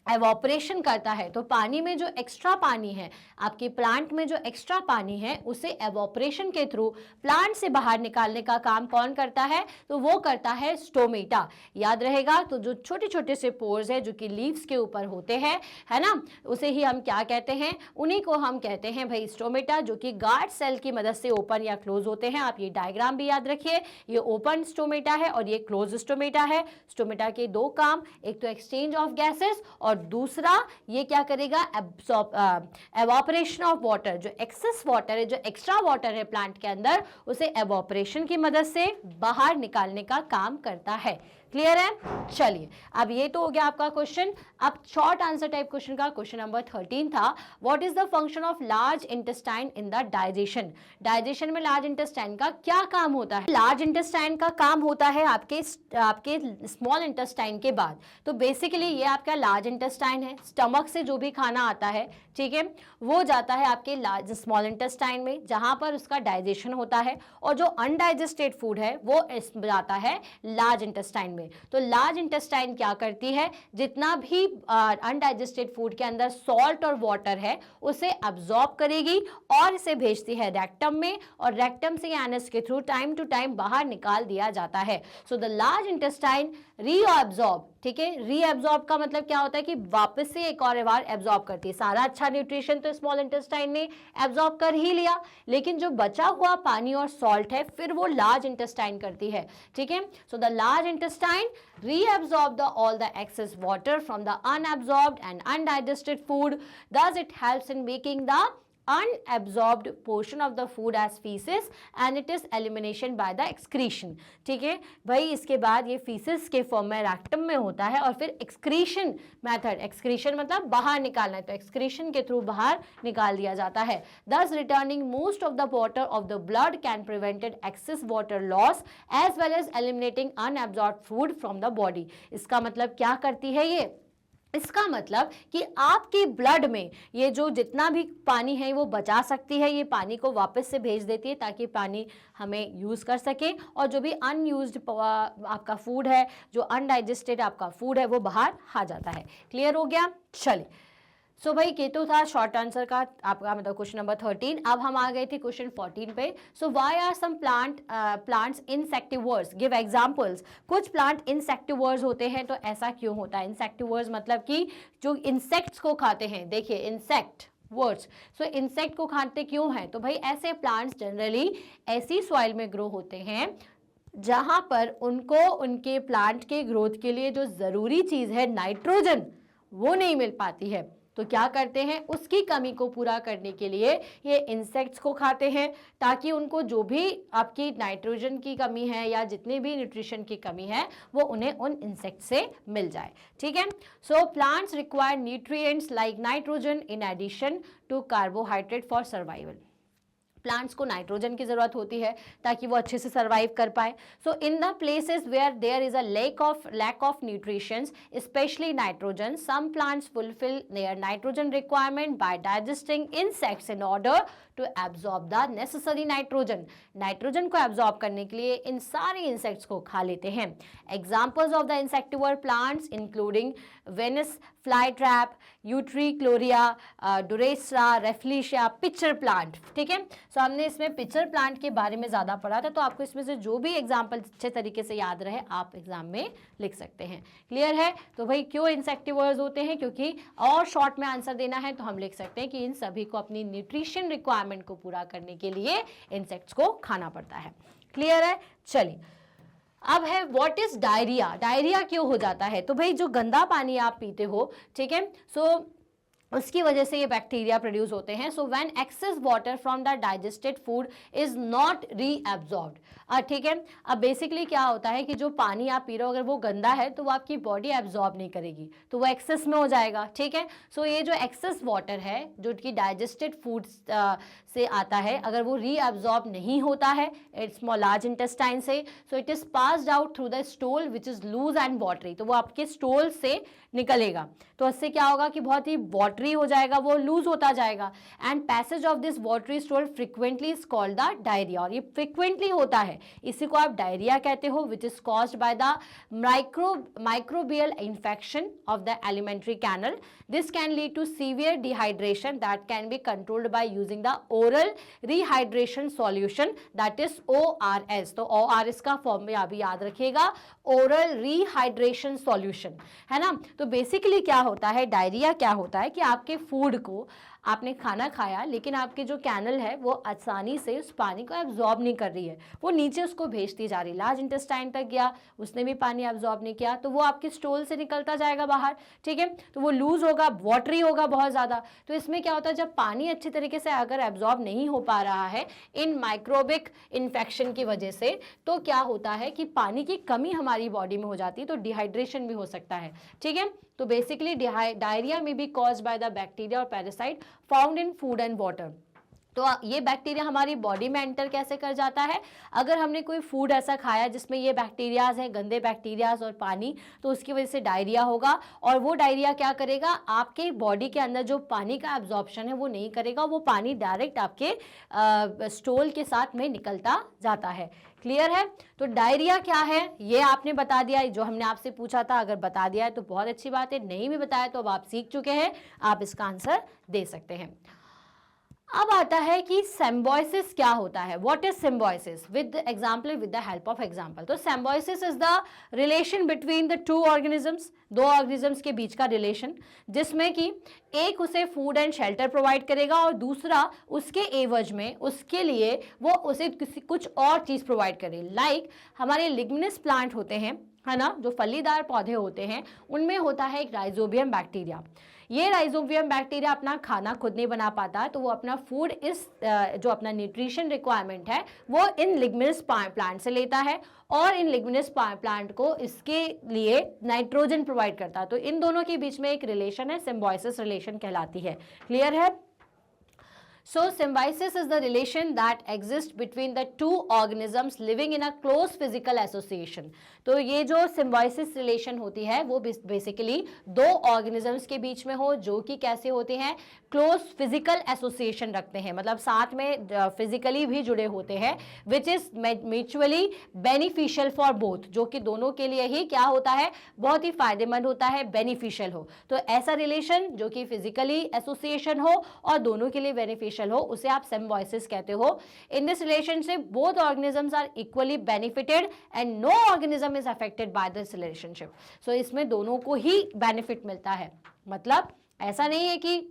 एवोपरेशन करता है। तो पानी में जो एक्स्ट्रा पानी है, आपके प्लांट में जो एक्स्ट्रा पानी है, उसे एवोपरेशन के थ्रू प्लांट से बाहर निकालने का काम कौन करता है, तो वो करता है स्टोमेटा। याद रहेगा। तो जो छोटे छोटे से पोर्स है जो कि लीव्स के ऊपर होते हैं, है ना, उसे ही हम क्या कहते हैं, उन्हीं को हम कहते हैं भाई स्टोमेटा, जो कि गार्ड सेल की मदद से ओपन या क्लोज होते हैं। आप ये डायग्राम भी याद रखिए, ये ओपन स्टोमेटा है और ये क्लोज स्टोमेटा है। स्टोमेटा के दो काम, एक तो एक्सचेंज ऑफ गैसेस और दूसरा ये क्या करेगा, एवोपरेशन ऑफ वाटर। जो एक्सेस वाटर है, जो एक्स्ट्रा वाटर है प्लांट के अंदर, उसे एवोपरेशन की मदद से बाहर निकालने का काम करता है। क्लियर है। चलिए, अब ये तो हो गया आपका क्वेश्चन। अब शॉर्ट आंसर टाइप क्वेश्चन का क्वेश्चन नंबर 13 था, what is the function of large intestine in the digestion. Digestion में लार्ज इंटेस्टाइन का क्या काम होता है। लार्ज इंटेस्टाइन का काम होता है आपके स्मॉल इंटेस्टाइन के बाद। तो बेसिकली ये आपका लार्ज इंटेस्टाइन है, स्टमक से जो भी खाना आता है, ठीक है, वो जाता है आपके लार्ज स्मॉल इंटेस्टाइन में, जहां पर उसका डाइजेशन होता है, और जो अनडाइजेस्टेड फूड है वो जाता है लार्ज इंटेस्टाइन में। तो लार्ज इंटेस्टाइन क्या करती है, जितना भी अनडाइजेस्टेड फूड के अंदर सॉल्ट और वाटर है उसे अब्सॉर्ब करेगी और इसे भेजती है रेक्टम में, और रेक्टम से एनस के थ्रू टाइम टू टाइम बाहर निकाल दिया जाता है। So the large intestine reabsorb, ठीक है। रीअब्सॉर्ब का मतलब क्या होता है कि वापस से एक और बार एब्सॉर्ब करती है। सारा अच्छा न्यूट्रिशन तो स्मॉल इंटेस्टाइन ने एब्सॉर्ब कर ही लिया, लेकिन जो बचा हुआ पानी और सॉल्ट है फिर वो लार्ज इंटेस्टाइन करती है, ठीक है। So the large intestine reabsorb all the excess water from the unabsorbed and undigested food. Thus it helps in making the unabsorbed portion of the food as feces and it is elimination by the excretion, ठीक है भाई। इसके बाद ये feces के form में rectum में होता है, और फिर excretion मेथड, excretion मतलब बाहर निकालना है, तो excretion के थ्रू बाहर निकाल दिया जाता है। Thus returning most of the water of the blood can prevent excess water loss as well as eliminating unabsorbed food from the body। इसका मतलब क्या करती है ये, इसका मतलब कि आपके ब्लड में ये जो जितना भी पानी है वो बचा सकती है, ये पानी को वापस से भेज देती है ताकि पानी हमें यूज़ कर सके, और जो भी अनयूज्ड आपका फूड है, जो अनडाइजेस्टेड आपका फूड है, वो बाहर आ जाता है। क्लियर हो गया। चलिए, सो भाई ये तो था शॉर्ट आंसर का आपका मतलब क्वेश्चन नंबर 13। अब हम आ गए थे क्वेश्चन 14 पे। So why are some plants insectivores, give examples. कुछ प्लांट इंसेक्टिवर्स होते हैं, तो ऐसा क्यों होता है। इंसेक्टिवर्स मतलब कि जो इंसेक्ट्स को खाते हैं। देखिए इंसेक्ट वर्ड्स, सो इंसेक्ट को खाते क्यों हैं, तो भाई ऐसे प्लांट्स जनरली ऐसी सॉइल में ग्रो होते हैं जहां पर उनको उनके प्लांट के ग्रोथ के लिए जो ज़रूरी चीज़ है नाइट्रोजन, वो नहीं मिल पाती है। तो क्या करते हैं, उसकी कमी को पूरा करने के लिए ये इंसेक्ट्स को खाते हैं, ताकि उनको जो भी आपकी नाइट्रोजन की कमी है या जितने भी न्यूट्रिशन की कमी है वो उन्हें उन इंसेक्ट से मिल जाए, ठीक है। So plants require nutrients like nitrogen in addition to carbohydrate for survival. Plants को नाइट्रोजन की जरूरत होती है ताकि वो अच्छे से सर्वाइव कर पाए. So in the places where there is a lack of nutritions specially nitrogen, some plants fulfil their nitrogen requirement by digesting insects in order to absorb the necessary nitrogen. Nitrogen को absorb करने के लिए इन सारे insects को खा लेते हैं. Examples of the insectivore plants including Venus fly trap, utricularia, drosera, rafflesia, pitcher plant. ठीक है, सो हमने इसमें पिचर प्लांट के बारे में ज़्यादा पढ़ा था, तो आपको इसमें से जो भी एग्जाम्पल अच्छे तरीके से याद रहे आप एग्जाम में लिख सकते हैं. क्लियर है? तो भाई क्यों इंसेक्टिवर्स होते हैं? क्योंकि और शॉर्ट में आंसर देना है तो हम लिख सकते हैं कि इन सभी को अपनी न्यूट्रिशन रिक्वायरमेंट को पूरा करने के लिए इंसेक्ट्स को खाना पड़ता है. क्लियर है? चलिए, अब है व्हाट इज डायरिया. डायरिया क्यों हो जाता है? तो भाई जो गंदा पानी आप पीते हो, ठीक है, सो उसकी वजह से ये बैक्टीरिया प्रोड्यूस होते हैं. So when access water from the digested food is not reabsorbed. ठीक है, अब बेसिकली क्या होता है कि जो पानी आप पी रहे हो अगर वो गंदा है तो वो आपकी बॉडी एब्जॉर्ब नहीं करेगी, तो वो एक्सेस में हो जाएगा. ठीक है, सो ये जो एक्सेस वाटर है जो कि डाइजेस्टेड फूड से आता है, अगर वो रीअब्सॉर्ब नहीं होता है इट्स लार्ज इंटेस्टाइन से, so it is passed out through the stool which is loose and watery. तो वो आपके स्टूल से निकलेगा, तो इससे क्या होगा कि बहुत ही वाटरी हो जाएगा, वो लूज होता जाएगा. And passage of this watery stool frequently is called the diarrhoea. और ये फ्रिक्वेंटली होता है, इसी को आप डायरिया कहते हो, which is caused by the microbial infection of the alimentary canal. This can lead to severe dehydration that can be controlled by using the oral rehydration solution that is ORS. तो ORS का form में अभी याद रखिएगा, oral rehydration solution, है ना. तो basically क्या होता है, डायरिया क्या होता है कि आपके फूड को आपने खाना खाया लेकिन आपके जो कैनल है वो आसानी से उस पानी को एब्जॉर्ब नहीं कर रही है, वो नीचे उसको भेजती जा रही, लार्ज इंटेस्टाइन तक गया, उसने भी पानी एब्जॉर्ब नहीं किया, तो वो आपके स्टूल से निकलता जाएगा बाहर. ठीक है, तो वो लूज होगा, वाटरी होगा बहुत ज़्यादा. तो इसमें क्या होता है, जब पानी अच्छी तरीके से अगर एब्जॉर्ब नहीं हो पा रहा है इन माइक्रोबिक इन्फेक्शन की वजह से, तो क्या होता है कि पानी की कमी हमारी बॉडी में हो जाती है, तो डिहाइड्रेशन भी हो सकता है. ठीक है, तो बेसिकली डायरिया में be caused by the bacteria और parasite found in food and water. तो ये बैक्टीरिया हमारी बॉडी में एंटर कैसे कर जाता है, अगर हमने कोई फूड ऐसा खाया जिसमें ये बैक्टीरियाज हैं, गंदे बैक्टीरियाज और पानी, तो उसकी वजह से डायरिया होगा. और वो डायरिया क्या करेगा, आपके बॉडी के अंदर जो पानी का एब्जॉर्प्शन है वो नहीं करेगा, वो पानी डायरेक्ट आपके स्टूल के साथ में निकलता जाता है. क्लियर है? तो डायरिया क्या है ये आपने बता दिया, जो हमने आपसे पूछा था. अगर बता दिया है तो बहुत अच्छी बात है, नहीं भी बताया तो अब आप सीख चुके हैं, आप इसका आंसर दे सकते हैं. अब आता है कि सिम्बायोसिस क्या होता है. What is symbiosis? With example, with the help of example. तो symbiosis is the relation between the two organisms, दो ऑर्गेनिजम्स के बीच का रिलेशन, जिसमें कि एक उसे फूड एंड शेल्टर प्रोवाइड करेगा और दूसरा उसके एवज में उसके लिए वो उसे कुछ और चीज़ प्रोवाइड करे. लाइक हमारे लिग्मिनस प्लांट होते हैं, है ना, जो फलीदार पौधे होते हैं, उनमें होता है एक राइजोबियम बैक्टीरिया. ये राइजोबियम बैक्टीरिया अपना खाना खुद नहीं बना पाता, तो वो अपना फूड इस जो अपना न्यूट्रिशन रिक्वायरमेंट है वो इन लिग्मिनस प्लांट से लेता है और इन लिग्मिनस प्लांट को इसके लिए नाइट्रोजन प्रोवाइड करता है. तो इन दोनों के बीच में एक रिलेशन है, सिम्बायोसिस रिलेशन कहलाती है. क्लियर है? So symbiosis is the relation that exists between the two organisms living in a close physical association. तो ये जो symbiosis relation होती है वो बेसिकली दो organisms के बीच में हो, जो कि कैसे होते हैं, close physical association रखते हैं, मतलब साथ में physically भी जुड़े होते हैं, which is mutually beneficial for both, जो कि दोनों के लिए ही क्या होता है, बहुत ही फायदेमंद होता है, beneficial हो. तो ऐसा relation जो कि physically association हो और दोनों के लिए beneficial हो, उसे आप सिम्बायोसिस कहते हो. In this relationship both organisms are equally benefited and no organism is affected by this relationship. So इसमें दोनों को ही बेनिफिट मिलता है, मतलब ऐसा नहीं है कि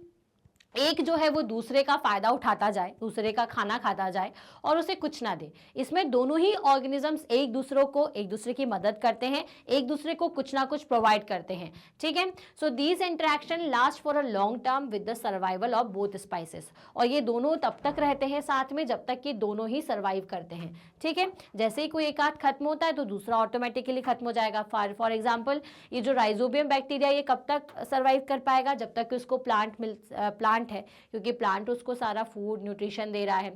एक जो है वो दूसरे का फायदा उठाता जाए, दूसरे का खाना खाता जाए और उसे कुछ ना दे. इसमें दोनों ही ऑर्गेनिजम्स एक दूसरे की मदद करते हैं, एक दूसरे को कुछ ना कुछ प्रोवाइड करते हैं. ठीक है, so these interaction last for a long term with the survival of both spices. और ये दोनों तब तक रहते हैं साथ में जब तक कि दोनों ही सर्वाइव करते हैं. ठीक है, जैसे ही कोई एक आध खत्म होता है तो दूसरा ऑटोमेटिकली खत्म हो जाएगा. फॉर एग्जाम्पल ये जो राइजोबियम बैक्टीरिया ये कब तक सर्वाइव कर पाएगा, जब तक कि उसको प्लांट है, क्योंकि प्लांट उसको सारा फूड न्यूट्रिशन दे रहा है.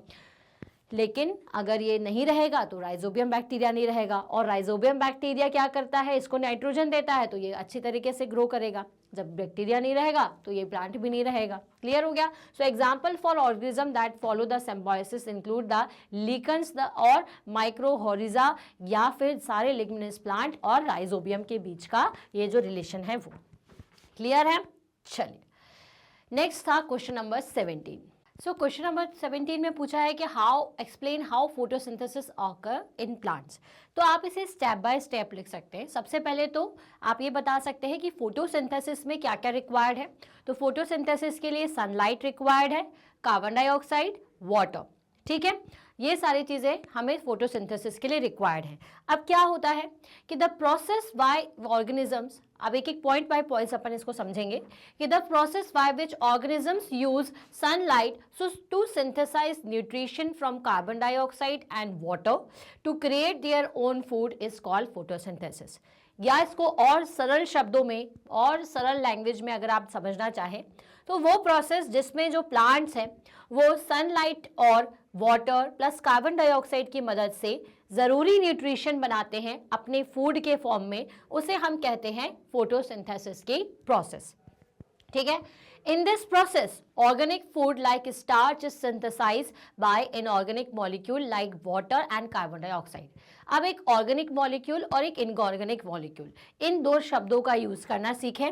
लेकिन अगर ये नहीं रहेगा तो राइजोबियम बैक्टीरिया नहीं रहेगा, और राइजोबियम बैक्टीरिया क्या करता है, इसको नाइट्रोजन देता है, तो ये अच्छी तरीके से ग्रो करेगा। जब बैक्टीरिया नहीं रहेगा तो ये प्लांट भी नहीं रहेगा। क्लियर हो गया? So example for organism that follow the symbiosis include the lichens the और माइक्रोहोरिजा, या फिर सारे लिग्निनस प्लांट और राइजोबियम के बीच का ये जो रिलेशन है वो। क्लियर है? चलिए नेक्स्ट था question number 17। So question number 17 में पूछा है कि how explain how photosynthesis occur in plants. तो आप इसे स्टेप बाय स्टेप लिख सकते हैं। सबसे पहले तो आप ये बता सकते हैं कि फोटोसिंथेसिस में क्या क्या रिक्वायर्ड है। तो फोटोसिंथेसिस के लिए सनलाइट रिक्वायर्ड है, कार्बन डाइऑक्साइड, वाटर, ठीक है, ये सारी चीज़ें हमें फोटोसिंथेसिस के लिए रिक्वायर्ड है। अब क्या होता है कि द प्रोसेस बाय ऑर्गेनिजम्स, अब एक एक पॉइंट बाय पॉइंट्स अपन इसको समझेंगे कि the process by which organisms use sunlight to synthesise nutrition from carbon dioxide and water to create their own food is called photosynthesis. या इसको और सरल शब्दों में और सरल लैंग्वेज में अगर आप समझना चाहें तो वो प्रोसेस जिसमें जो प्लांट्स हैं वो सनलाइट और वाटर प्लस कार्बन डाइऑक्साइड की मदद से ज़रूरी न्यूट्रिशन बनाते हैं अपने फूड के फॉर्म में, उसे हम कहते हैं फोटोसिंथेसिस की प्रोसेस। ठीक है? In this process, organic food like starch is synthesized by inorganic molecule like water and carbon dioxide. अब एक ऑर्गेनिक मॉलिक्यूल और एक इनऑर्गेनिक मॉलिक्यूल, इन दो शब्दों का यूज करना सीखें।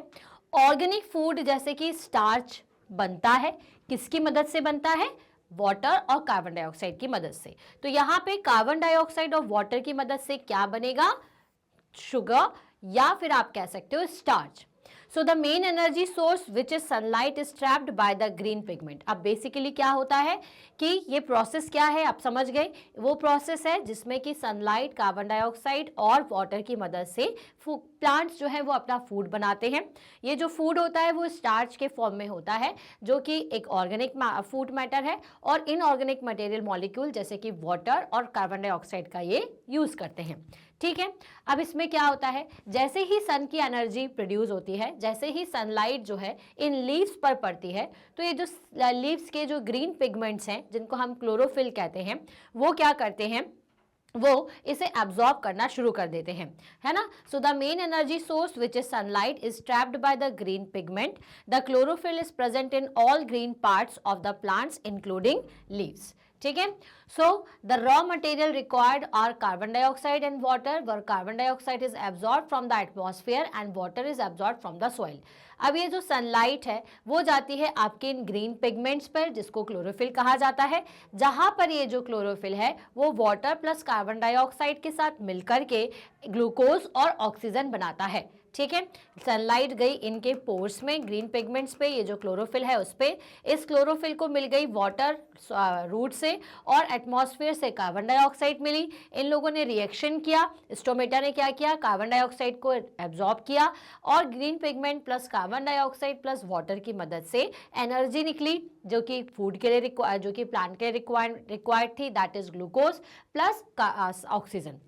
ऑर्गेनिक फूड जैसे कि स्टार्च बनता है, किसकी मदद से बनता है? वाटर और कार्बन डाइऑक्साइड की मदद से। तो यहाँ पे कार्बन डाइऑक्साइड और वाटर की मदद से क्या बनेगा? शुगर, या फिर आप कह सकते हो starch. So the main energy source which is sunlight is trapped by the green pigment. अब बेसिकली क्या होता है कि ये प्रोसेस क्या है, आप समझ गए, वो प्रोसेस है जिसमें कि सनलाइट, कार्बन डाइऑक्साइड और वाटर की मदद से प्लांट्स जो है वो अपना फूड बनाते हैं। ये जो फूड होता है वो स्टार्च के फॉर्म में होता है, जो कि एक ऑर्गेनिक फूड मैटर है, और इनऑर्गेनिक मटेरियल मॉलिक्यूल जैसे कि वाटर और कार्बन डाइऑक्साइड का ये यूज करते हैं। ठीक है? अब इसमें क्या होता है, जैसे ही सन की एनर्जी प्रोड्यूस होती है, जैसे ही सनलाइट जो है इन लीव्स पर पड़ती है, तो ये जो लीव्स के जो ग्रीन पिगमेंट्स हैं जिनको हम क्लोरोफिल कहते हैं, वो क्या करते हैं, वो इसे एब्जॉर्ब करना शुरू कर देते हैं, है ना। So the main energy source which is sunlight is trapped by the green pigment. The chlorophyll is present in all green parts of the plants including leaves. ठीक है? So the raw material required are carbon dioxide and water, where carbon dioxide is absorb from the atmosphere and water is absorb from the soil. अब ये जो sunlight है वो जाती है आपके इन ग्रीन पिगमेंट्स पर, जिसको क्लोरोफिल कहा जाता है, जहां पर ये जो क्लोरोफिल है वो वाटर प्लस कार्बन डाइऑक्साइड के साथ मिलकर के ग्लूकोज और ऑक्सीजन बनाता है। ठीक है? सनलाइट गई इनके पोर्स में, ग्रीन पिगमेंट्स पे, ये जो क्लोरोफिल है उस पे, इस क्लोरोफिल को मिल गई वाटर रूट से और एटमॉस्फेयर से कार्बन डाइऑक्साइड मिली। इन लोगों ने रिएक्शन किया, स्टोमेटा ने क्या किया, कार्बन डाइऑक्साइड को एब्जॉर्ब किया, और green pigment plus carbon dioxide plus water की मदद से एनर्जी निकली, जो कि फूड के लिए जो कि प्लांट के रिक्वायर्ड थी, that is glucose plus oxygen.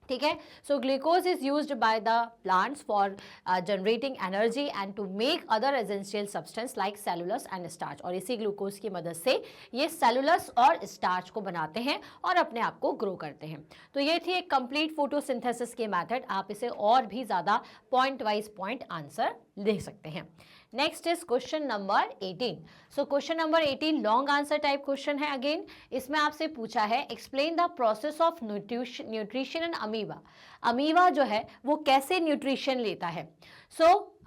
ठीक है? So glucose is used by the plants for generating energy and to make other essential substance like cellulose and starch, और इसी ग्लूकोज की मदद से ये सेलुलस और स्टार्च को बनाते हैं और अपने आप को ग्रो करते हैं। तो ये थी एक कंप्लीट फोटोसिंथेसिस के मेथड। आप इसे और भी ज़्यादा पॉइंट वाइज पॉइंट आंसर दे सकते हैं। Next is question number 18। So question number 18 long answer type question है। अगेन इसमें आपसे पूछा है explain the process of nutrition in amoeba. Amoeba जो है वो कैसे न्यूट्रिशन लेता है।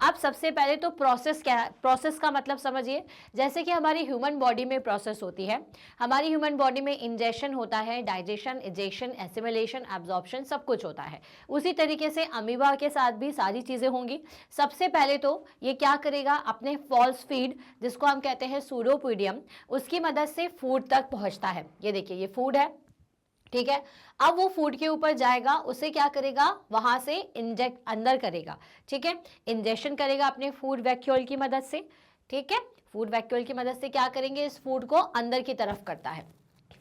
अब सबसे पहले तो प्रोसेस क्या है, प्रोसेस का मतलब समझिए, जैसे कि हमारी ह्यूमन बॉडी में प्रोसेस होती है, हमारी ह्यूमन बॉडी में इंजेक्शन होता है, डाइजेशन, इजेक्शन, एसिमिलेशन, एब्जॉर्प्शन, सब कुछ होता है। उसी तरीके से अमीबा के साथ भी सारी चीज़ें होंगी। सबसे पहले तो ये क्या करेगा, अपने फॉल्स फीड जिसको हम कहते हैं सूडोपोडियम, उसकी मदद से फूड तक पहुँचता है। ये देखिए ये फूड है, ठीक है। अब वो फूड के ऊपर जाएगा, उसे क्या करेगा, वहां से इंजेक्ट अंदर करेगा। ठीक है? इंजेक्शन करेगा अपने फूड वैक्यूल की मदद से। ठीक है? फूड वैक्यूल की मदद से क्या करेंगे, इस फूड को अंदर की तरफ करता है।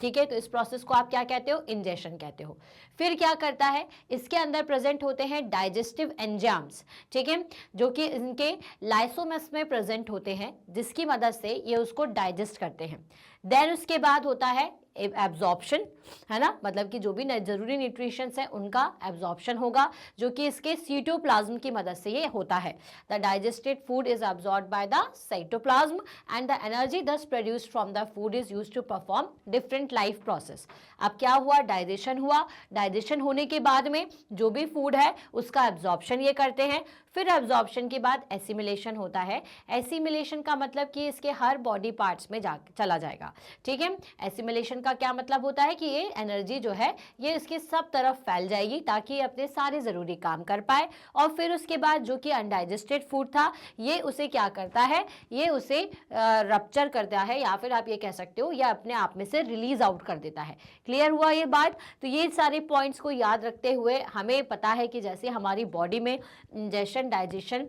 ठीक है? तो इस प्रोसेस को आप क्या कहते हो, इंजेक्शन कहते हो। फिर क्या करता है, इसके अंदर प्रेजेंट होते हैं डाइजेस्टिव एंजाइम्स, ठीक है, जो कि इनके लाइसोमस में प्रेजेंट होते हैं, जिसकी मदद से ये उसको डाइजेस्ट करते हैं। देन उसके बाद होता है एब्जॉर्प्शन, है ना, मतलब कि जो भी जरूरी न्यूट्रिशंस है उनका एब्जॉर्प्शन होगा, जो कि इसके साइटोप्लाज्म की मदद से ये होता है। The digested food is absorbed by the cytoplasm and the energy thus produced from the food is used to perform different life process. अब क्या हुआ, डाइजेशन हुआ, डाइजेशन होने के बाद में जो भी फूड है उसका एब्जॉर्प्शन ये करते हैं, फिर एब्जॉर्प्शन के बाद एसिमिलेशन होता है। एसिमिलेशन का मतलब कि इसके हर बॉडी पार्ट्स में चला जाएगा, ठीक है। एसिमिलेशन का क्या मतलब होता है कि ये एनर्जी जो है ये इसके सब तरफ फैल जाएगी ताकि ये अपने सारे ज़रूरी काम कर पाए, और फिर उसके बाद जो कि अनडाइजेस्टेड फूड था ये उसे क्या करता है, ये उसे रप्चर करता है, या फिर आप ये कह सकते हो या अपने आप में से रिलीज आउट कर देता है। क्लियर हुआ ये बात? तो ये सारे पॉइंट्स को याद रखते हुए हमें पता है कि जैसे हमारी बॉडी में इंजेशन, डाइजेशन,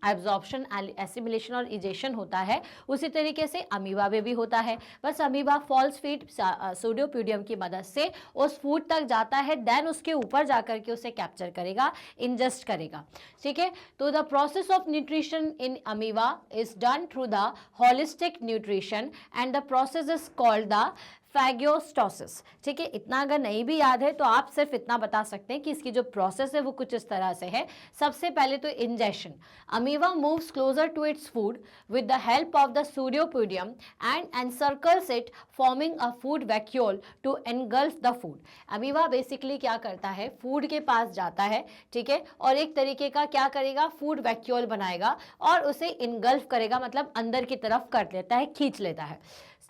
एब्जॉर्प्शन, एसिमिलेशन और इजेशन होता है, उसी तरीके से अमीबा में भी होता है। बस अमीबा फॉल्स फीड सूडोपोडियम की मदद से उस फूड तक जाता है, देन उसके ऊपर जाकर के उसे कैप्चर करेगा, इंजेस्ट करेगा, ठीक है। तो the process of nutrition in amoeba is done through the holistic nutrition and the process is called the phagocytosis, ठीक है। इतना अगर नहीं भी याद है तो आप सिर्फ इतना बता सकते हैं कि इसकी जो प्रोसेस है वो कुछ इस तरह से है। सबसे पहले तो ingestion, amoeba moves closer to its food with the help of the pseudopodium and encircles it forming a food vacuole to engulf the food. Amoeba basically क्या करता है, फूड के पास जाता है, ठीक है, और एक तरीके का क्या करेगा, फूड वैक्यूल बनाएगा और उसे इनगल्फ करेगा, मतलब अंदर की तरफ कर लेता है, खींच लेता है।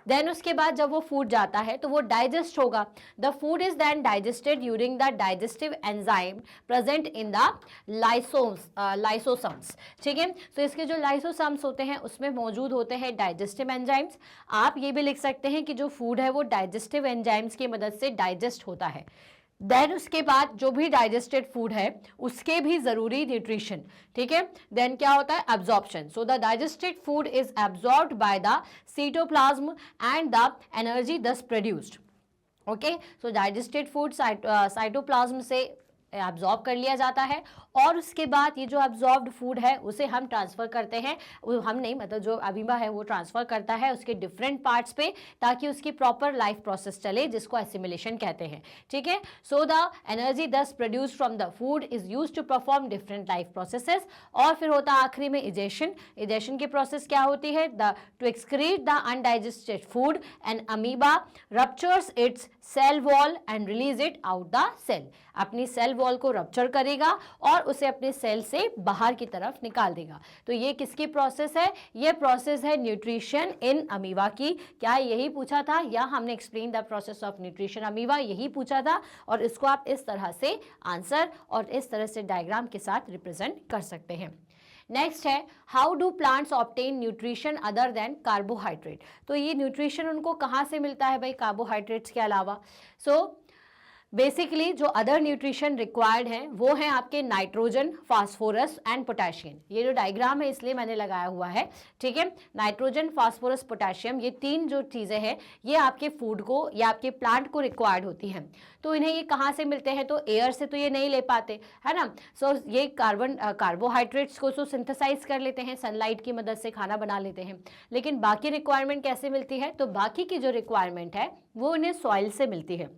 देन उसके बाद जब वो फूड जाता है तो वो डाइजेस्ट होगा। The food is then digested using the digestive enzyme present in the lysosomes, ठीक है। तो इसके जो लाइसोसम्स होते हैं उसमें मौजूद होते हैं डाइजेस्टिव एंजाइम्स। आप ये भी लिख सकते हैं कि जो फूड है वो डाइजेस्टिव एंजाइम्स की मदद से डाइजेस्ट होता है। देन उसके बाद जो भी डाइजेस्टेड फूड है उसके भी जरूरी न्यूट्रिशन, ठीक है। देन क्या होता है, absorption. So the digested food is absorbed by the cytoplasm and the energy thus produced. Okay, so digested food cytoplasm से एब्जॉर्ब कर लिया जाता है, और उसके बाद ये जो एब्जॉर्ब्ड फूड है उसे हम ट्रांसफ़र करते हैं, हम नहीं, मतलब जो अमीबा है वो ट्रांसफ़र करता है उसके डिफरेंट पार्ट्स पे ताकि उसकी प्रॉपर लाइफ प्रोसेस चले, जिसको एसिमिलेशन कहते हैं, ठीक है। So the energy thus produced from the food is used to perform different life processes. और फिर होता है आखिरी में इजेशन। इजेशन की प्रोसेस क्या होती है, to excrete the undigested food and amoeba ruptures its cell wall and release it out the cell. अपनी सेल वॉल को रप्चर करेगा और उसे अपने सेल से बाहर की तरफ निकाल देगा। तो ये किसकी प्रोसेस है, ये प्रोसेस है न्यूट्रिशन इन अमीबा की। क्या यही पूछा था, या हमने explain the process of nutrition amoeba यही पूछा था, और इसको आप इस तरह से आंसर और इस तरह से डायग्राम के साथ रिप्रेजेंट कर सकते हैं। नेक्स्ट है, how do plants obtain nutrition other than carbohydrate. तो ये न्यूट्रिशन उनको कहाँ से मिलता है भाई, कार्बोहाइड्रेट्स के अलावा। सो बेसिकली जो अदर न्यूट्रिशन रिक्वायर्ड हैं वो हैं आपके नाइट्रोजन, फास्फोरस एंड पोटेशियम। ये जो डायग्राम है इसलिए मैंने लगाया हुआ है, ठीक है। नाइट्रोजन, फास्फोरस, पोटेशियम, ये तीन जो चीज़ें हैं ये आपके फूड को या आपके प्लांट को रिक्वायर्ड होती हैं। तो इन्हें ये कहाँ से मिलते हैं, तो एयर से तो ये नहीं ले पाते, है ना। सो ये कार्बोहाइड्रेट्स को तो सिंथेसाइज कर लेते हैं, सनलाइट की मदद से खाना बना लेते हैं। लेकिन बाकी रिक्वायरमेंट कैसे मिलती है, तो बाकी की जो रिक्वायरमेंट है वो इन्हें सॉइल से मिलती है,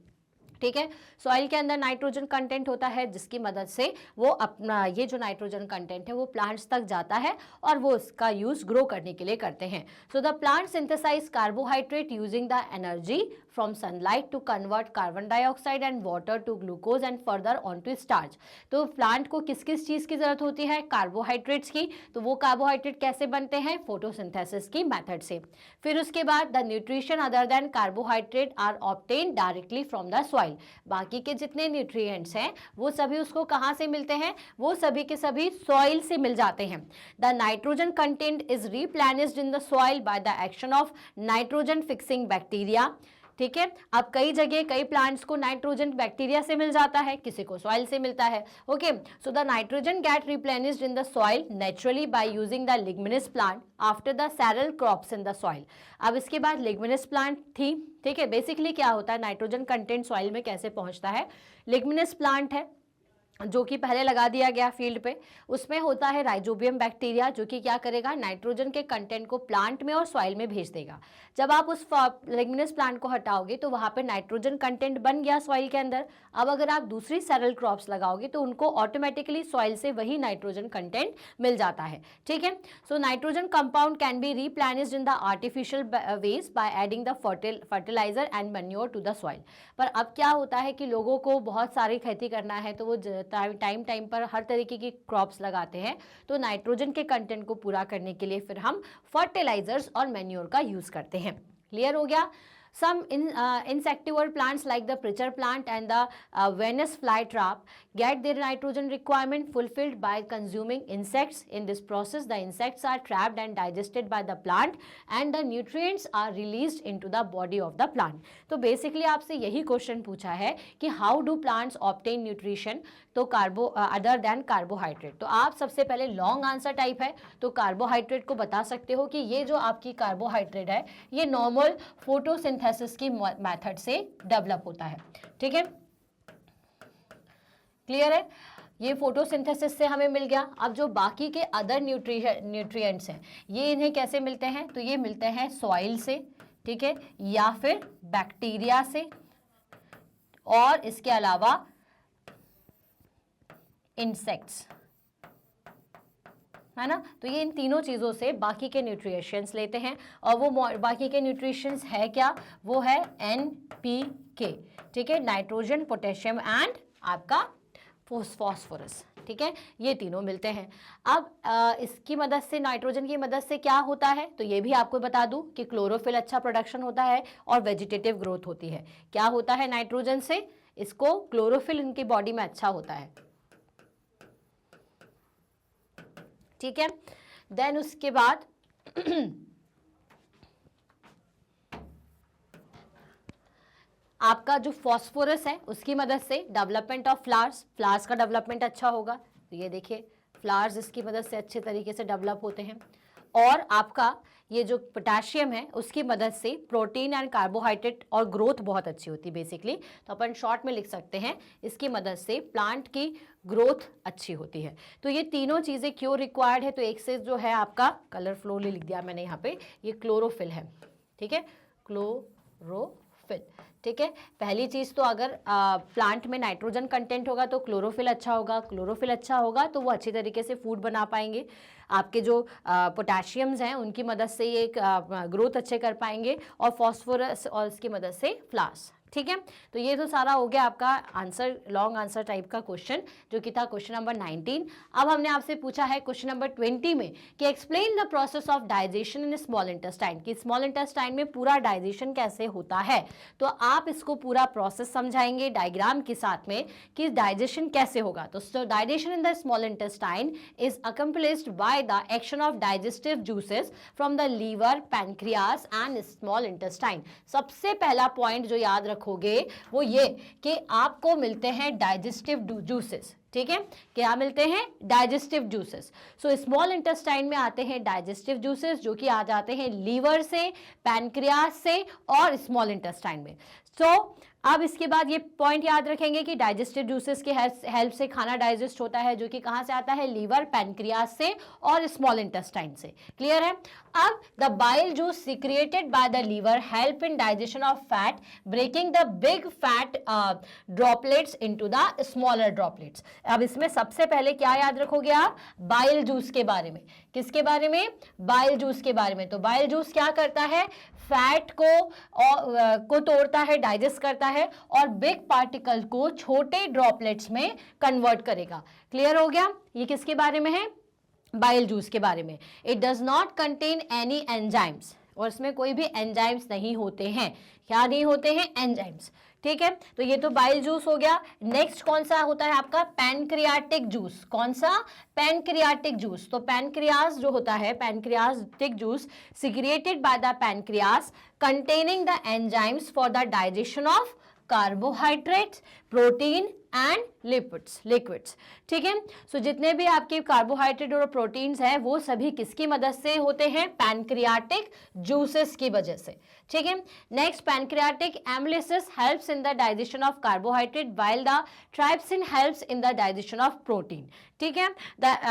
ठीक है। सॉइल के अंदर नाइट्रोजन कंटेंट होता है जिसकी मदद से वो अपना ये जो नाइट्रोजन कंटेंट है वो प्लांट्स तक जाता है और वो उसका यूज ग्रो करने के लिए करते हैं। So the plant synthesise carbohydrate using the energy from sunlight to convert carbon dioxide and water to glucose and further on to starch. तो प्लांट को किस किस चीज़ की जरूरत होती है, कार्बोहाइड्रेट्स की। तो वो कार्बोहाइड्रेट कैसे बनते हैं, फोटोसिंथेसिस की मेथड से। फिर उसके बाद the nutrition other than carbohydrate are obtain directly from the soil. बाकी के जितने न्यूट्रिएंट्स हैं वो सभी उसको कहाँ से मिलते हैं, वो सभी के सभी सॉइल से मिल जाते हैं। The nitrogen content is replenished in the soil by the action of nitrogen fixing bacteria, ठीक है। अब कई जगह कई प्लांट्स को नाइट्रोजन बैक्टीरिया से मिल जाता है, किसी को सॉइल से मिलता है, okay. So the nitrogen get replenished in the soil naturally by using the leguminous plant after the cereal crops in the soil. अब इसके बाद लिग्मिनस प्लांट थी, ठीक है। बेसिकली क्या होता है, नाइट्रोजन कंटेंट सॉइल में कैसे पहुंचता है, लिग्मिनस प्लांट है, जो कि पहले लगा दिया गया फील्ड पे, उसमें होता है राइजोबियम बैक्टीरिया, जो कि क्या करेगा, नाइट्रोजन के कंटेंट को प्लांट में और सॉइल में भेज देगा। जब आप उस लेग्यूमिनस प्लांट को हटाओगे तो वहाँ पे नाइट्रोजन कंटेंट बन गया सॉइल के अंदर। अब अगर आप दूसरी सेरल क्रॉप्स लगाओगे तो उनको ऑटोमेटिकली सॉइल से वही नाइट्रोजन कंटेंट मिल जाता है, ठीक है। So nitrogen compound can be replenished in the artificial ways by adding the fertiliser and manure to the soil. पर अब क्या होता है कि लोगों को बहुत सारी खेती करना है, तो वो टाइम टाइम पर हर तरीके की क्रॉप्स लगाते हैं, तो नाइट्रोजन के कंटेंट को पूरा करने के लिए फिर हम फर्टिलाइजर्स और मैन्योर का यूज करते हैं। क्लियर हो गया। Some insectivore plants like the pitcher plant and the Venus flytrap get their nitrogen requirement fulfilled by consuming insects. In this process, the insects are trapped and digested by the plant and the nutrients are released into the body of the plant. तो basically आपसे यही question पूछा है कि how do plants obtain nutrition तो other than carbohydrate. तो आप सबसे पहले लॉन्ग आंसर टाइप है तो कार्बोहाइड्रेट को बता सकते हो कि ये जो आपकी कार्बोहाइड्रेट है ये नॉर्मल फोटोसिंथेसिस की मेथड से डेवलप होता है, ठीक है। क्लियर है, ये फोटोसिंथेसिस से हमें मिल गया। अब जो बाकी के अदर न्यूट्रिएंट्स हैं ये इन्हें कैसे मिलते हैं, तो ये मिलते हैं सॉइल से, ठीक है, या फिर बैक्टीरिया से, और इसके अलावा इंसेक्ट्स, है ना। तो ये इन तीनों चीज़ों से बाकी के न्यूट्रिशंस लेते हैं, और वो बाकी के न्यूट्रिशंस है क्या, वो है NPK, ठीक है, नाइट्रोजन, पोटेशियम एंड आपका फॉस्फोरस, ठीक है, ये तीनों मिलते हैं। अब इसकी मदद से, नाइट्रोजन की मदद से क्या होता है, तो ये भी आपको बता दूं कि क्लोरोफिल अच्छा प्रोडक्शन होता है और वेजिटेटिव ग्रोथ होती है। क्या होता है नाइट्रोजन से, इसको क्लोरोफिल इनकी बॉडी में अच्छा होता है, ठीक है। देन उसके बाद आपका जो फॉस्फोरस है उसकी मदद से डेवलपमेंट ऑफ फ्लावर्स का डेवलपमेंट अच्छा होगा। तो ये देखिए फ्लावर्स इसकी मदद से अच्छे तरीके से डेवलप होते हैं। और आपका ये जो पोटेशियम है उसकी मदद से प्रोटीन एंड कार्बोहाइड्रेट और ग्रोथ बहुत अच्छी होती है बेसिकली। तो अपन शॉर्ट में लिख सकते हैं इसकी मदद से प्लांट की ग्रोथ अच्छी होती है। तो ये तीनों चीज़ें क्यों रिक्वायर्ड है, तो एक से जो है आपका कलर फ्लोली लिख दिया मैंने यहाँ पे, ये क्लोरोफिल है, ठीक है, क्लोरोफिल, ठीक है। पहली चीज़ तो अगर प्लांट में नाइट्रोजन कंटेंट होगा तो क्लोरोफिल अच्छा होगा, क्लोरोफिल अच्छा होगा तो वो अच्छी तरीके से फूड बना पाएंगे। आपके जो पोटेशियम्स हैं उनकी मदद से ये ग्रोथ अच्छे कर पाएंगे, और फॉस्फोरस और इसकी मदद से फ्लावर्स, ठीक है। तो ये तो सारा हो गया आपका आंसर, लॉन्ग आंसर टाइप का क्वेश्चन जो कि था क्वेश्चन नंबर 19। अब हमने आपसे पूछा है क्वेश्चन नंबर 20 में कि explain the process of digestion in small intestine, कि स्मॉल इंटेस्टाइन में पूरा डाइजेशन कैसे होता है। तो आप इसको पूरा प्रोसेस समझाएंगे डायग्राम के साथ में कि डाइजेशन कैसे होगा। तो digestion in the small intestine is accomplished by the action of digestive juices from the liver, pancreas and small intestine. सबसे पहला पॉइंट जो याद रखोगे वो ये कि आपको मिलते हैं डाइजेस्टिव जूसेस, ठीक है, क्या मिलते हैं, digestive juices. So small intestine में आते हैं डाइजेस्टिव जूसेस जो कि आ जाते हैं लीवर से, पैनक्रियास से और स्मॉल इंटेस्टाइन में। सो अब इसके बाद ये पॉइंट याद रखेंगे कि डाइजेस्टिव जूसेस के हेल्प से खाना डाइजेस्ट होता है, जो कि कहाँ से आता है, लीवर, पैनक्रियास से और स्मॉल इंटेस्टाइन से। क्लियर है। अब the bile juice secreted by the liver help in digestion of fat, breaking the big fat droplets into the smaller droplets. अब इसमें सबसे पहले क्या याद रखोगे आप, बाइल जूस के बारे में। किसके बारे में, बाइल जूस के बारे में। तो बाइल जूस क्या करता है, फैट को तोड़ता है, डाइजेस्ट करता है और बिग पार्टिकल को छोटे ड्रॉपलेट्स में कन्वर्ट करेगा। क्लियर हो गया। ये किसके बारे में है, बाइल जूस के बारे में। It does not contain any enzymes, और इसमें कोई भी एंजाइम्स नहीं होते हैं। क्या नहीं होते हैं, एंजाइम्स, ठीक है। तो ये तो बाइल जूस हो गया। नेक्स्ट कौन सा होता है आपका, पैनक्रियाटिक जूस। कौन सा, पैनक्रियाटिक जूस। तो पैनक्रियास जो होता है, pancreatic juice secreted by the pancreas containing the enzymes for the digestion of carbohydrates, protein and liquids, ठीक है। सो जितने भी आपके कार्बोहाइड्रेट और प्रोटीन्स हैं वो सभी किसकी मदद से होते हैं? पैनक्रियाटिक जूसेस की वजह से, ठीक है। Next, pancreatic amylase helps in the digestion of carbohydrate while the trypsin helps in the digestion of protein, ठीक है।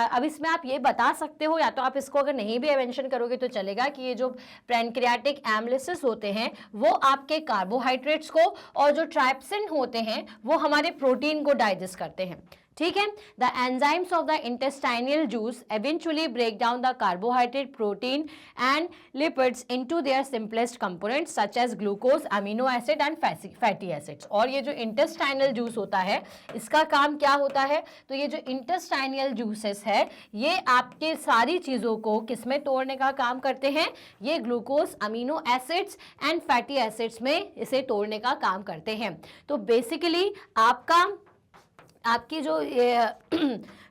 अब इसमें आप ये बता सकते हो, या तो आप इसको अगर नहीं भी मेंशन करोगे तो चलेगा, कि ये जो पैनक्रियाटिक एमलिसिस होते हैं वो आपके कार्बोहाइड्रेट्स को, और जो ट्राइप्सिन होते हैं वो हमारे प्रोटीन को डाइजेस्ट करते हैं, ठीक है। The enzymes of the intestinal juice eventually break down the carbohydrate, protein and lipids into their simplest components such as glucose, amino acid and fatty acids. और ये जो इंटेस्टाइनल जूस होता है इसका काम क्या होता है? तो ये जो इंटेस्टाइनल जूसेस है ये आपके सारी चीज़ों को किसमें तोड़ने का काम करते हैं? ये glucose, amino acids and fatty acids में इसे तोड़ने का काम करते हैं। तो बेसिकली आपकी जो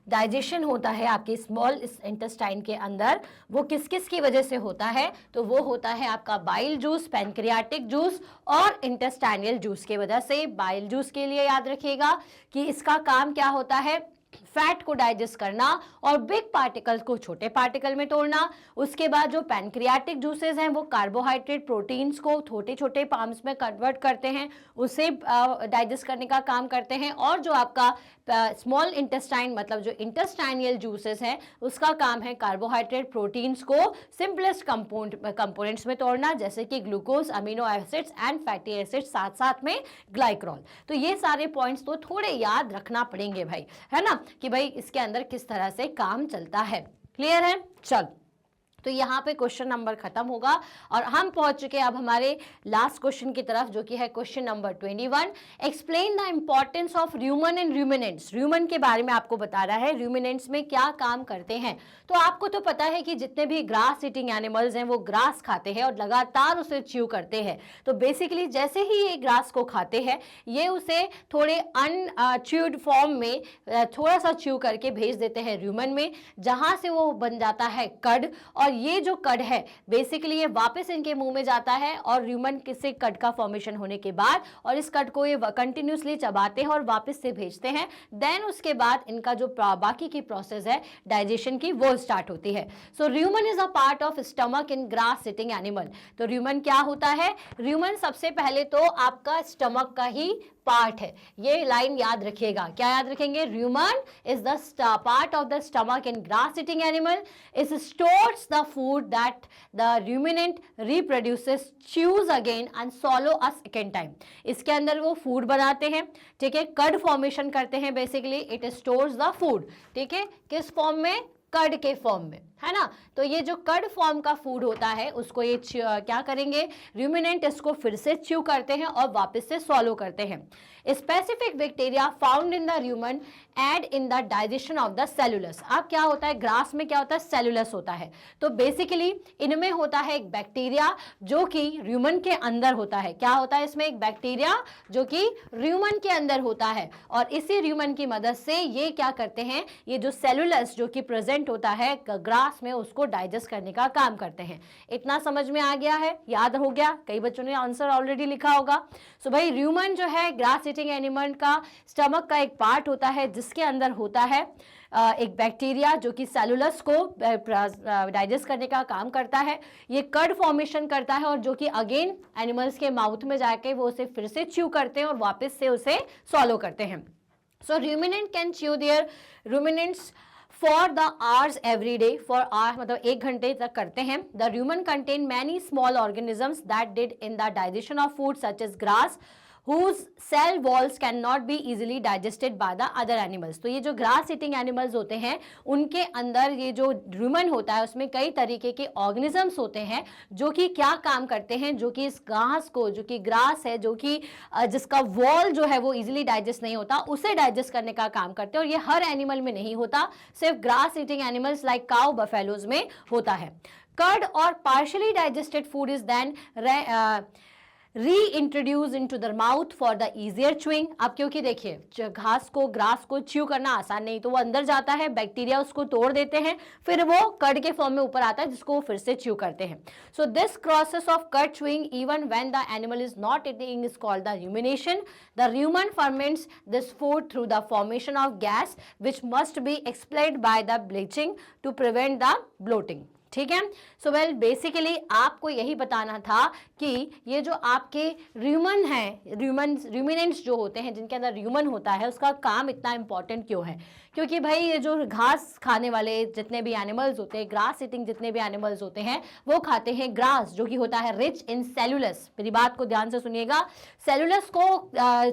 डाइजेशन होता है आपके स्मॉल इंटेस्टाइन के अंदर, वो किस किस की वजह से होता है? तो वो होता है आपका बाइल जूस, पैनक्रियाटिक जूस और इंटेस्टाइनल जूस की वजह से। बाइल जूस के लिए याद रखिएगा कि इसका काम क्या होता है? फैट को डाइजेस्ट करना और बिग पार्टिकल को छोटे पार्टिकल में तोड़ना। उसके बाद जो पैनक्रियाटिक जूसेस हैं वो कार्बोहाइड्रेट, प्रोटीन्स को छोटे छोटे पार्ट्स में कन्वर्ट करते हैं, उसे डाइजेस्ट करने का काम करते हैं। और जो आपका स्मॉल इंटेस्टाइन मतलब जो इंटेस्टाइनल जूसेस हैं उसका काम है कार्बोहाइड्रेट, प्रोटीन्स को सिंपलेस्ट कंपोनेंट्स में तोड़ना, जैसे कि glucose, amino acids and fatty acids, साथ साथ में ग्लाइकोल। तो ये सारे पॉइंट्स तो थोड़े याद रखना पड़ेंगे भाई, है ना, कि भाई इसके अंदर किस तरह से काम चलता है। क्लियर है? चल, तो यहाँ पे क्वेश्चन नंबर खत्म होगा और हम पहुंच चुके हैं अब हमारे लास्ट क्वेश्चन की तरफ, जो कि है question number 21। Explain the importance of र्यूमन and ruminants. र्यूमन के बारे में आपको बता रहा है रूमिनेंट्स में क्या काम करते हैं। तो आपको तो पता है कि जितने भी ग्रास ईटिंग एनिमल्स हैं वो ग्रास खाते हैं और लगातार उसे च्यू करते हैं। तो बेसिकली जैसे ही ये ग्रास को खाते हैं ये उसे थोड़े अनच्यूड फॉर्म में थोड़ा सा च्यू करके भेज देते हैं र्यूमन में, जहाँ से वो बन जाता है कड। और ये जो कड है बेसिकली ये वापस इनके मुंह में जाता है और र्यूमन से कड का फॉर्मेशन होने के बाद, और इस कड को ये कंटिन्यूसली चबाते हैं और वापस से भेजते हैं। देन उसके बाद इनका जो बाकी की प्रोसेस है डाइजेशन की वो स्टार्ट होती है। So rumen is a part of stomach in grass eating animal. तो र्यूमन क्या होता है? र्यूमन सबसे पहले तो आपका स्टमक का ही पार्ट है। ये लाइन याद रखिएगा। क्या याद रखेंगे? र्यूमन is the part of the stomach in grass eating animal. It stores the food that the ruminant reproduces, chews again and swallow a second time। इसके अंदर वो फूड बनाते हैं, ठीक है, कड फॉर्मेशन करते हैं। Basically it stores the food, ठीक है, किस फॉर्म में? कड के फॉर्म में, है ना। तो ये जो कड फॉर्म का फूड होता है उसको ये क्या करेंगे? रूमिनेंट इसको फिर से च्यू करते हैं और वापस से सॉलो करते हैं। Specific bacteria found in the rumen aid in the digestion of the cellulose. अब क्या होता है? ग्रास में क्या होता है? सेलुलस होता है। तो बेसिकली इनमें होता है एक बैक्टीरिया जो कि र्यूमन के अंदर होता है। क्या होता है इसमें? एक बैक्टीरिया जो कि र्यूमन के अंदर होता है, और इसी र्यूमन की मदद से ये क्या करते हैं? ये जो सेलुलस जो कि प्रेजेंट होता है ग्रास में उसको डाइजेस्ट करने का काम करते हैं। इतना समझ में आ गया है? याद हो गया? कई बच्चों ने आंसर ऑलरेडी लिखा होगा। सो भाई र्यूमन जो है ग्रास ईटिंग एनिमल का स्टमक का एक पार्ट होता है जिसके अंदर होता है एक बैक्टीरिया जो कि सेलुलस को डाइजेस्ट करने का काम करता है। ये कड फॉर्मेशन करता है और जो कि अगेन एनिमल्स के माउथ में जाके वो उसे फिर से च्यू करते हैं और वापस से उसे सॉलो करते हैं। So ruminant can chew their ruminants for the hours every day. For hour मतलब 1 घंटे तक करते हैं। The rumen contain many small organisms that did in the digestion of food such as grass whose cell walls cannot be easily digested by the other animals। तो ये जो grass eating animals होते हैं उनके अंदर ये जो र्यूमन होता है उसमें कई तरीके के ऑर्गेनिजम्स होते हैं जो कि क्या काम करते हैं? जो कि इस घास को, जो कि ग्रास है, जो कि जिसका वॉल जो है वो इजीली डाइजेस्ट नहीं होता, उसे डाइजेस्ट करने का काम करते हैं। और ये हर एनिमल में नहीं होता, सिर्फ grass eating animals like cow, buffaloes में होता है। कर्ड और partially digested food is then reintroduce into the mouth for the easier chewing. अब क्योंकि देखिए घास को च्यू करना आसान नहीं, तो वो अंदर जाता है, बैक्टीरिया उसको तोड़ देते हैं, फिर वो कड के फॉर्म में ऊपर आता है जिसको वो फिर से च्यू करते हैं। सो दिस प्रोसेस ऑफ कड chewing even when the animal is not eating is called the rumination. The rumen ferments this food through the formation of gas which must be expelled by the bleaching to prevent the bloating. ठीक है। सो well basically आपको यही बताना था कि ये जो आपके र्यूमन है, रूमिनेंट्स जो होते हैं जिनके अंदर र्यूमन होता है, उसका काम इतना इंपॉर्टेंट क्यों है? क्योंकि भाई ये जो घास खाने वाले जितने भी एनिमल्स होते हैं, ग्रास ईटिंग जितने भी एनिमल्स होते हैं, वो खाते हैं ग्रास जो कि होता है रिच इन सेलुलस। मेरी बात को ध्यान से सुनिएगा, सेलुलस को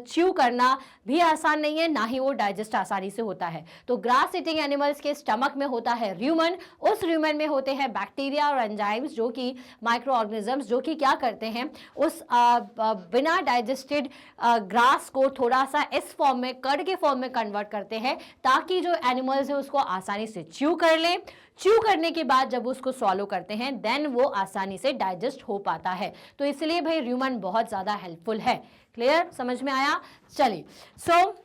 च्यू करना भी आसान नहीं है, ना ही वो डाइजेस्ट आसानी से होता है। तो ग्रास ईटिंग एनिमल्स के स्टमक में होता है र्यूमन, उस र्यूमन में होते हैं बैक्टीरिया और एंजाइम्स जो कि माइक्रो ऑर्गेनिजम्स जो कि क्या करते हैं, उस बिना डाइजेस्टेड ग्रास को थोड़ा सा इस फॉर्म में, कड के फॉर्म में कन्वर्ट करते हैं ताकि जो एनिमल्स है उसको आसानी से च्यू कर ले। च्यू करने के बाद जब उसको स्वॉलो करते हैं देन वो आसानी से डाइजेस्ट हो पाता है। तो इसलिए भाई र्यूमन बहुत ज़्यादा हेल्पफुल है। क्लियर, समझ में आया? चलिए, सो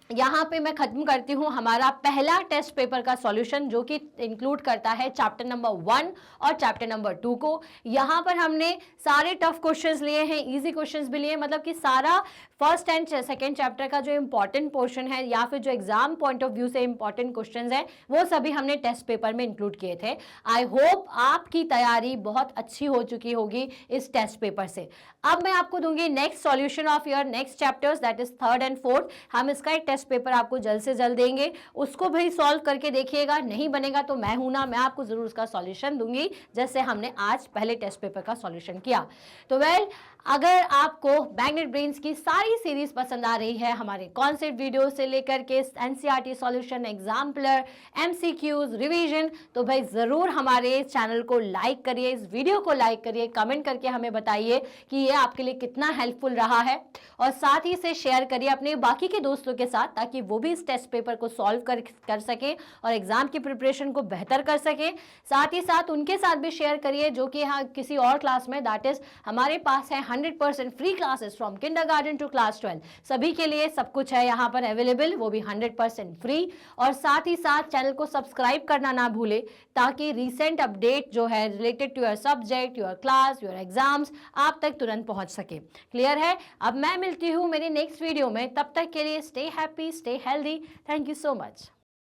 यहाँ पे मैं खत्म करती हूँ हमारा पहला टेस्ट पेपर का सॉल्यूशन जो कि इंक्लूड करता है चैप्टर नंबर 1 और चैप्टर नंबर 2 को। यहाँ पर हमने सारे टफ क्वेश्चंस लिए हैं, इजी क्वेश्चंस भी लिए, मतलब कि सारा फर्स्ट एंड सेकंड चैप्टर का जो इंपॉर्टेंट पोर्शन है या फिर जो एग्जाम पॉइंट ऑफ व्यू से इंपॉर्टेंट क्वेश्चंस हैं वो सभी हमने टेस्ट पेपर में इंक्लूड किए थे। आई होप आपकी तैयारी बहुत अच्छी हो चुकी होगी इस टेस्ट पेपर से। अब मैं आपको दूंगी next solution of your next chapters, that is 3rd and 4th। हम इसका एक टेस्ट पेपर आपको जल्द से जल्द देंगे, उसको भी सॉल्व करके देखिएगा। नहीं बनेगा तो मैं हूं ना, मैं आपको जरूर उसका सॉल्यूशन दूंगी जैसे हमने आज पहले टेस्ट पेपर का सॉल्यूशन किया। तो वेल, अगर आपको मैग्नेट ब्रेन्स की सारी सीरीज पसंद आ रही है, हमारे कॉन्सेप्ट वीडियो से लेकर के NCERT solution, exemplar, MCQs, revision, तो भाई जरूर हमारे चैनल को लाइक करिए, इस वीडियो को लाइक करिए, कमेंट करके हमें बताइए कि ये आपके लिए कितना हेल्पफुल रहा है, और साथ ही से शेयर करिए अपने बाकी के दोस्तों के साथ ताकि वो भी इस टेस्ट पेपर को सॉल्व कर सके और एग्जाम की प्रिपरेशन को बेहतर कर सके। साथ ही साथ उनके साथ भी शेयर करिए जो कि यहाँ किसी और क्लास में, दैट इज हमारे पास है 100% free classes from kindergarten to class 12, सभी के लिए सब कुछ है यहाँ पर अवेलेबल, वो भी 100% फ्री। और साथ ही साथ चैनल को सब्सक्राइब करना ना भूले ताकि रिसेंट अपडेट जो है related to your subject, your class, your exams आप तक तुरंत पहुंच सके। क्लियर है? अब मैं मिलती हूँ मेरी नेक्स्ट वीडियो में, तब तक के लिए stay happy, stay healthy. Thank you so much.